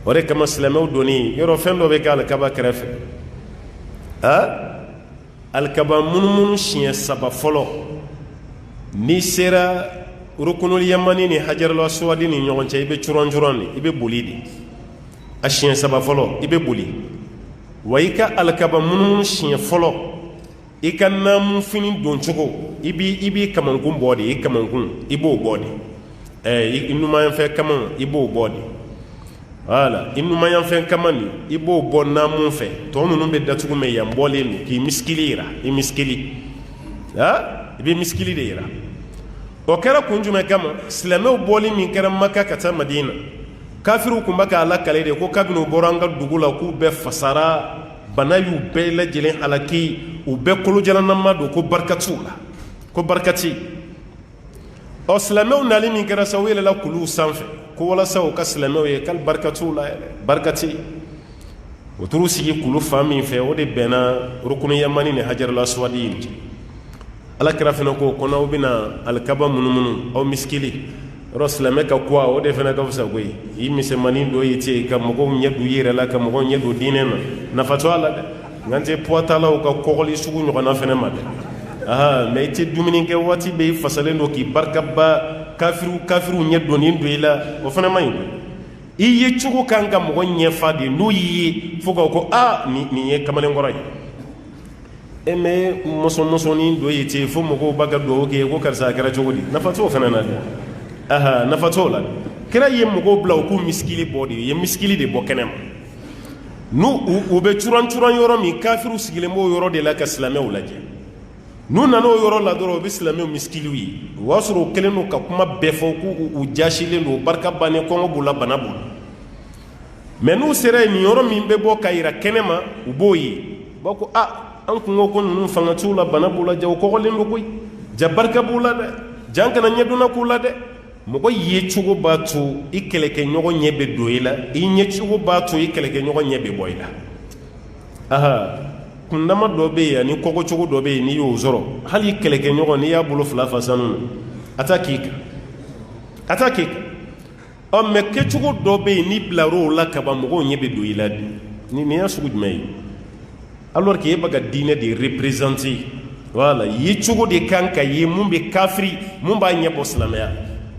o de kama silamɛw donni yɔrɔ fɛn dɔ bɛ kɛ alikaba kɛrɛfɛ alikaba munumunu siɲɛ saba fɔlɔ n'i sera rukunul yamani ni hajarul aswadi ni ɲɔgɔn cɛ i bɛ curon de i bɛ boli de a siɲɛ saba fɔlɔ i bɛ boli wa i ka alikaba munumunu siɲɛ fɔlɔ i ka naamu fini don cogo i b'i kamankun bɔ de i kamankun i b'o bɔ de i numanyanfɛn kama i b'o bɔ de wala i numanyanfɛn kama nin i b'o bɔ naamu fɛ tɔ ninnu bɛ datugu mɛ yan bɔlen don k'i misikili yira i misikili i bɛ misikili de yira o kɛra kun jumɛn kama silamɛw bɔli min kɛra maka ka taa madina kafiriw tun bɛ k'a lakale de ko kabini u bɔra an ka dugu la k'u bɛɛ fasara bana y'u bɛɛ lajɛlen halaki u bɛɛ kolojalanama don ko barikatiw la ko barikati silamɛw nali min kɛra sa u yɛlɛla kuluw sanfɛ ko walasa u ka silamɛw ye k'ali barikatiw la yɛlɛ barikati u t'u sigi kulu fan min fɛ o de bɛnna rukunu yamani ni hajarul aswadi in cɛ alakira fana ko ko n'aw bɛna alikaba munumunu aw misikili yɔrɔ silamɛ ka kuwa o de fana ka fisa koyi i misɛnmanin dɔ ye ten ka mɔgɔw ɲɛ don i yɛrɛ la ka mɔgɔw ɲɛ don diinɛ na nafa to a la dɛ nka n tɛ poids talaw ka kɔgɔli sugu ɲɔgɔnna fana ma dɛ mɛ i tɛ dumuni kɛ waati bɛɛ i fasalen don k'i barikaba kafiriw ɲɛ donnen don i la o fana ma ɲi i ye cogo kan ka mɔgɔ ɲɛfa de n'o y'i ye fo k'a ko nin ye kamalenkɔrɔ ye mais mɔsɔn-mɔsɔnnin dɔ ye ten fo mɔgɔw b'a ka duwawu kɛ ko karisa a kɛra cogo di nafa t'o fana na dɛ nafa t'o la kira ye mɔgɔw bila u k'u misikili bɔ de ye misikili de bɔ kɛnɛ ma n'u bɛ curan yɔrɔ min kafiriw sigilen b'o yɔrɔ de la ka silamɛw lajɛ n'u nana o yɔrɔ la dɔrɔn u bɛ silamɛw misikiliw ye o b'a sɔrɔ u kɛlen don ka kuma bɛɛ fɔ k'u jasilen don barika bannen kɔngɔ b'u la bana b'u la mais n'u sera yen nin yɔrɔ min bɛ bɔ ka yira kɛnɛ ma u b'o ye u b'a ko an kun ko ninnu fanga t'u la bana b'u la ja u kɔgɔlen don koyi ja barika b'u la dɛ ja an kana ɲɛdonna k'u la dɛ mɔgɔ ye cogo b'a to i kɛlɛkɛɲɔgɔn ɲɛ bɛ don i la i ɲɛ cogo b'a to i kɛlɛkɛɲɔgɔn ɲɛ bɛ bɔ i la kundama dɔ bɛ yen ani kɔgɔcogo dɔ bɛ yen n'i y'o sɔrɔ hali kɛlɛkɛɲɔgɔn n'i y'a bolo fila fa sanu na a t'a k'i kan mais kɛcogo dɔ bɛ yen n'i bilar'o la kaban mɔgɔw ɲɛ bɛ don i la nin y'a sugu jumɛn ye alors que e bɛ ka diinɛ de représenter voilà ye cogo de kan ka ye mun bɛ kafiri mun b'a ɲɛ bɔ silamɛya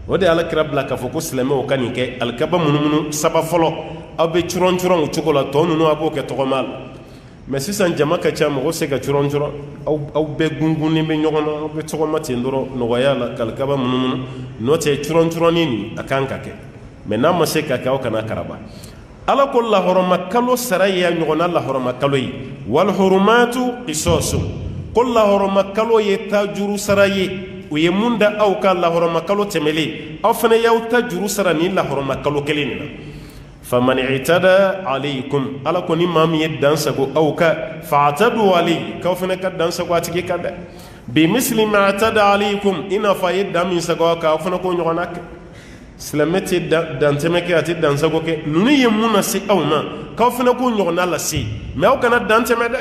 o de Alakira bila k'a fɔ ko silamɛw ka nin kɛ alikaba munumunu saba fɔlɔ aw bɛ curon o cogo la tɔ ninnu a b'o kɛ tɔgɔma la mais sisan jama ka ca mɔgɔ se ka curon aw bɛɛ gungunnen bɛ ɲɔgɔn na aw bɛ tɔgɔma ten dɔrɔn nɔgɔya la ka alikaba munumunu n'o tɛ curon nin a kan ka kɛ mais n'a ma se ka kɛ aw kana karaba ala ko lahɔrɔma kalo sara ye ɲɔgɔnna lahɔrɔma kalo ye wal hurumatu qisasun ko lahɔrɔma kalo ye ta juru sara ye u ye mun da aw ka lahɔrɔma kalo tɛmɛlen aw fana y'aw ta juru sara ni lahɔrɔma kalo kelen nin na faman i'tada alaykum ala ko ni maa min ye dansago aw ka fa'tadu alayhi k'aw fana ka dansago a tigi kan dɛ bi misli ma i'tada alaykum i n'a fɔ a ye dan min sago aw kan aw fana k'o ɲɔgɔnna kɛ silamɛ tɛ dantɛmɛ kɛ a tɛ dansago kɛ ninnu ye mun lase aw ma k'aw fana k'o ɲɔgɔnna lase mais aw kana dantɛmɛ dɛ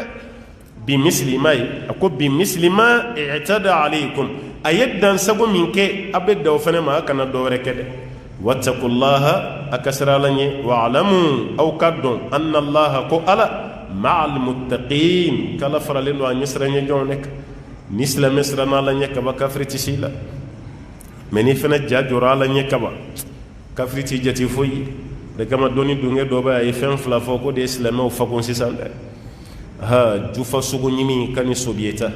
bi misli ma ye a ko bi misli ma i'tada alaykum a ye dansago min kɛ a bɛ da o fana ma a kana dɔ wɛrɛ kɛ dɛ wattaqullaha a ka siran ala ɲɛ wa'lamu aw ka dɔn anna allaha ko ala ma'al muttaqin k'ala faralen don a ɲɛsiranɲɛjɔnw de kan ni silamɛ siranna ala ɲɛ kaba kafiri tɛ si la mais ni fana ja jɔra ala ɲɛ kaba kafiri tɛ jate foyi ye de kama dɔnni dungɛ dɔ bɛ a ye fɛn fila fɔ ko de ye silamɛw fakun sisan dɛ jufa sogo ɲimi ka ni sobiyeta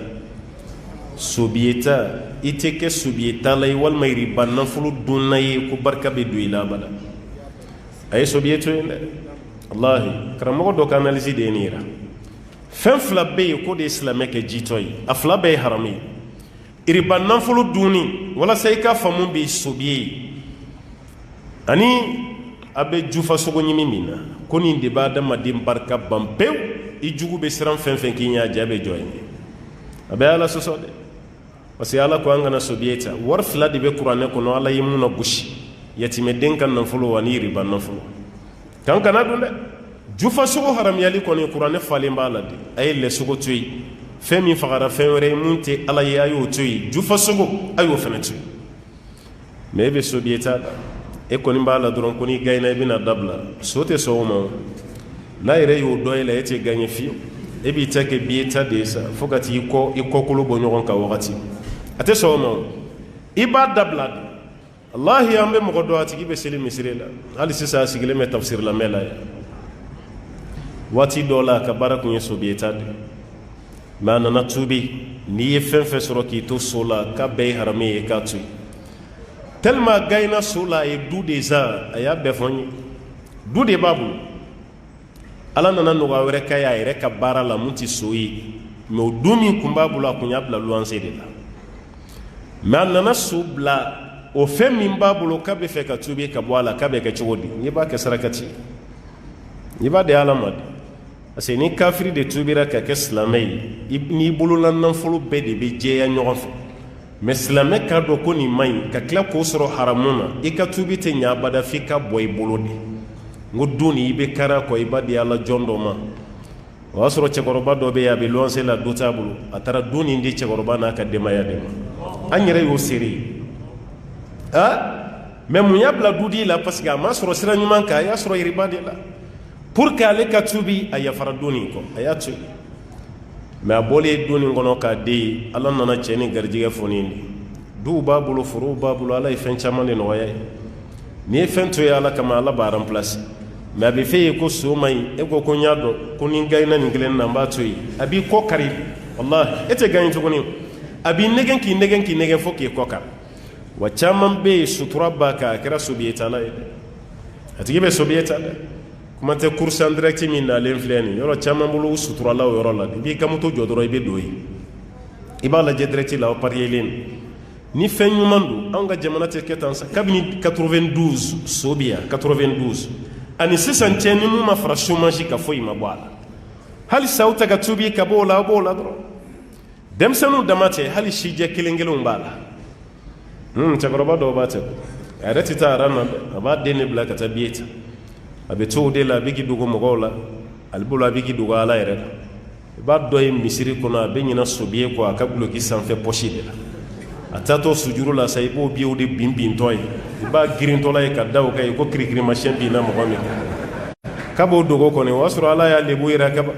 i tɛ kɛ sobiyeta la ye walima riba nafolo dunna ye ko barika bɛ don i la abada a ye sobiyeto ye dɛ wallahi karamɔgɔ dɔ ka analyse de ye nin yira fɛn fila bɛ yen ko de ye silamɛ kɛ jitɔ ye a fila bɛɛ ye haramu ye riba nafolo dunni walasa i ka faamu bɛ sobiye ye ani a bɛ jufa sogo ɲimi min na ko nin de b'a adamaden barika ban pewu i jugu bɛ siran fɛn fɛn k'i ɲɛ a ja bɛ jɔ yen a bɛ ala sɔsɔ dɛ parce que ala ko an kana sobiye ta wari fila de bɛ kuranɛ kɔnɔ ala ye mun na gosi yatimɛden ka nafolo ani riba nafolo kan kana dun dɛ jufa sogo haramuyali kɔni kuranɛ falen b'a la de a ye lɛsogo to yen fɛn min fagara fɛn wɛrɛ ye mun tɛ ala ye a y'o to yen jufa sogo a y'o fana to yen mais e bɛ sobiye ta la e kɔni b'a la dɔrɔn ko n'i gagné i bɛna dabila so tɛ sɔn o ma o n'a yɛrɛ y'o dɔ ye la e tɛ gagné fiyewu e b'i ta kɛ biye ta de ye sa fo ka t'i kɔkolo bɔ ɲɔgɔn kan wagati a tɛ sɔn o ma o i b'a dabila de wallahi an bɛ mɔgɔ dɔn a tigi bɛ seli misiri la hali sisan a sigilen bɛ tafsir lamɛn la yan waati dɔ la a ka baara kun ye sobiye ta de mais a nana tuubi n'i ye fɛn fɛn sɔrɔ k'i to so la k'a bɛɛ ye haramu ye k'a to yen tellement a gagné so la a ye du de san a y'a bɛɛ fɔ n ye du de b'a bolo ala nana nɔgɔya wɛrɛ k'a ye a yɛrɛ ka baara la mun tɛ so ye mais o du min kun b'a bolo a kun y'a bila luwanse de la mais a nana so bila o fɛn min b'a bolo k'a bɛ fɛ ka tuubi ka bɔ a la k'a bɛ kɛ cogo di n'i b'a kɛ sarakati i b'a di ala ma de parce que ni kafiri de tuubira ka kɛ silamɛ ye n'i bolola nafolo bɛɛ de bɛ jɛya ɲɔgɔn fɛ mais silamɛ k'a dɔn ko nin man ɲi ka tila k'o sɔrɔ haramu na i ka tuubi tɛ ɲɛ abada f'i ka bɔ i bolo de n ko du nin i bɛ kari a kɔ i b'a di ala jɔn dɔ ma o y'a sɔrɔ cɛkɔrɔba dɔ bɛ yen a bɛ luwanse la du t'a bolo a taara du nin di cɛkɔrɔba n'a ka denbaya de ma an yɛrɛ y'o seere ye mais mun y'a bila dudi la parce que a ma sɔrɔ sira ɲuman kan a y'a sɔrɔ yiriba de la pour que ale ka tuubi a yafara du nin kɔ a y'a to yen mais a bɔlen du nin kɔnɔ k'a den ye ala nana cɛ ni garijɛgɛ fɔ nin de duw b'a bolo forow b'a bolo ala ye fɛn caman de nɔgɔya ye ni fɛn to ye ala kama ala b'a remplacer mais a bɛ f'e ye ko so man ɲi e ko ko n y'a dɔn ko ni n gagnera nin kelen na n b'a to yen a b'i kɔ kari wallahi e tɛ gagner tuguni a b'i nɛgɛn k'i nɛgɛn fo k'i kɔ kari wa caman bɛ yen sutura b'a kan a kɛra sobiyetala ye a tigi bɛ sobiyeta dɛ kuma tɛ course en direct min nalen filɛ nin yɔrɔ caman bolo suturala o yɔrɔ la i b'i ka moto jɔ dɔrɔn i bɛ don yen i b'a lajɛ direct la o pariyelen ni fɛn ɲuman don anw ka jamana tɛ kɛ tan sa kabini 92 so bɛ yan 92 ani sisan cɛ ni mun ma fara chômage ka foyi ma bɔ a la hali sa aw tɛ ka tubi ka bɔ o la aw b'o la dɔrɔn denmisɛnninw dama tɛ hali sijɛ kelen kelenw b'a la cɛkɔrɔba dɔw b'a tɛ a yɛrɛ tɛ taa aran na dɛ a b'a den de bila ka taa biye ta a bɛ to o de la a bɛ k'i dogo mɔgɔw la ale bolo a bɛ k'i dogo ala yɛrɛ la i b'a dɔ ye misiri kɔnɔ a bɛ ɲina sobiye kɔ a ka guloki sanfɛ pɔsi de la a taatɔ sujuru la sa i b'o biyew de bin bintɔ ye i b'a girintɔla ye ka da o kan ye ko kirikirimasiyɛn binna mɔgɔ min k'a b'o dogo kɔni o y'a sɔrɔ ala y'a lebu yɛrɛ kaba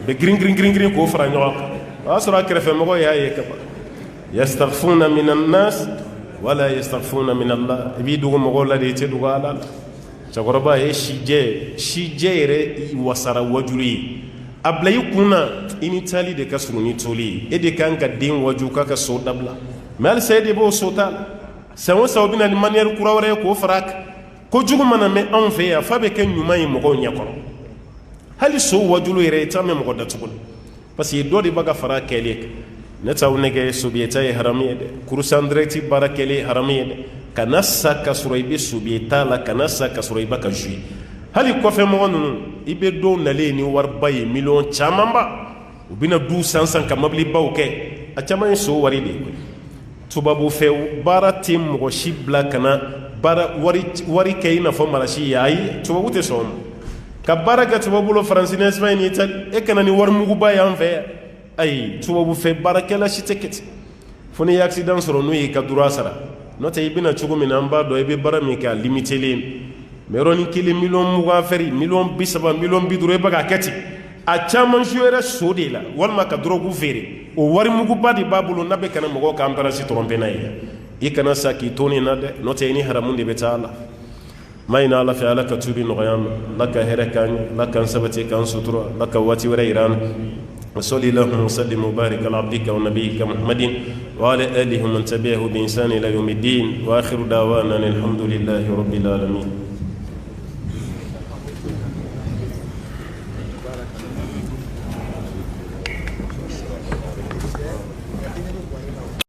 bɛ girin k'o fara ɲɔgɔn kan o y'a sɔrɔ a kɛrɛfɛmɔgɔ y'a ye kaba yastaghfuna minan nas wala yastaghfuna min Allah i b'i dogo mɔgɔw la de i tɛ dogo ala la cɛkɔrɔba ye sijɛ yɛrɛ wasara wajulu ye a bila i kun na i ni taali de ka surun ni toli ye e de kan ka den waju k'a ka so dabila mais halisa e de b'o so t'a la san o san o bɛ na ni manière kura wɛrɛ ye k'o fara a kan kojugu mana mɛn anw fɛ yan f'a bɛ kɛ ɲuman ye mɔgɔw ɲɛkɔrɔ hali so wajulu yɛrɛ i t'a mɛn mɔgɔ da tuguni parce que dɔ de b'a ka fara a kɛlen kan ne t'aw nɛgɛ sobiyeta ye haramu ye dɛ course en direct baara kɛlen ye haramu ye dɛ kana sa ka sɔrɔ i bɛ sobiyeta la kana sa ka sɔrɔ i b'a ka jouer hali kɔfɛ mɔgɔ ninnu i bɛ dɔw nalen ni wariba ye miliyɔn camanba u bɛna du san ka mobilibaw kɛ a caman ye so wari de ye tubabu fɛ baara tɛ mɔgɔ si bila ka na baara wari kɛ i n'a fɔ marasi ye ayi tubabu tɛ sɔn o ma ka baara kɛ tubabu bolo faransi ni Espagne ni Itali e kana ni warimuguba y'an fɛ yan ayi tubabu fɛ baarakɛla si tɛ kɛ ten fo ni ye accident sɔrɔ n'u y'i ka droit sara n'o tɛ i bɛna cogo min na an b'a dɔn i bɛ baara min kɛ a limitelen mais yɔrɔnin kelen miliyɔn 20 fɛri miliyɔn 30 miliyɔn 50 e bɛ k'a kɛ ten a caman jouera so de la walima ka drogue feere o warimuguba de b'a bolo n'a bɛ kana mɔgɔw ka embarrasse tromper n'a ye i kana sa k'i to nin na dɛ n'o tɛ i ni haramu de bɛ taa a la ma ɲini ala fɛ ala ka tubi nɔgɔya ma ala ka hɛrɛ k'an ye ala k'an sabati k'an sutura ala ka waati wɛrɛ yira an na وصلي اللهم وسلم وبارك على عبدك ونبيك محمد وعلى آله من تبعه بإحسان إلى يوم الدين وآخر دعوانا الحمد لله رب العالمين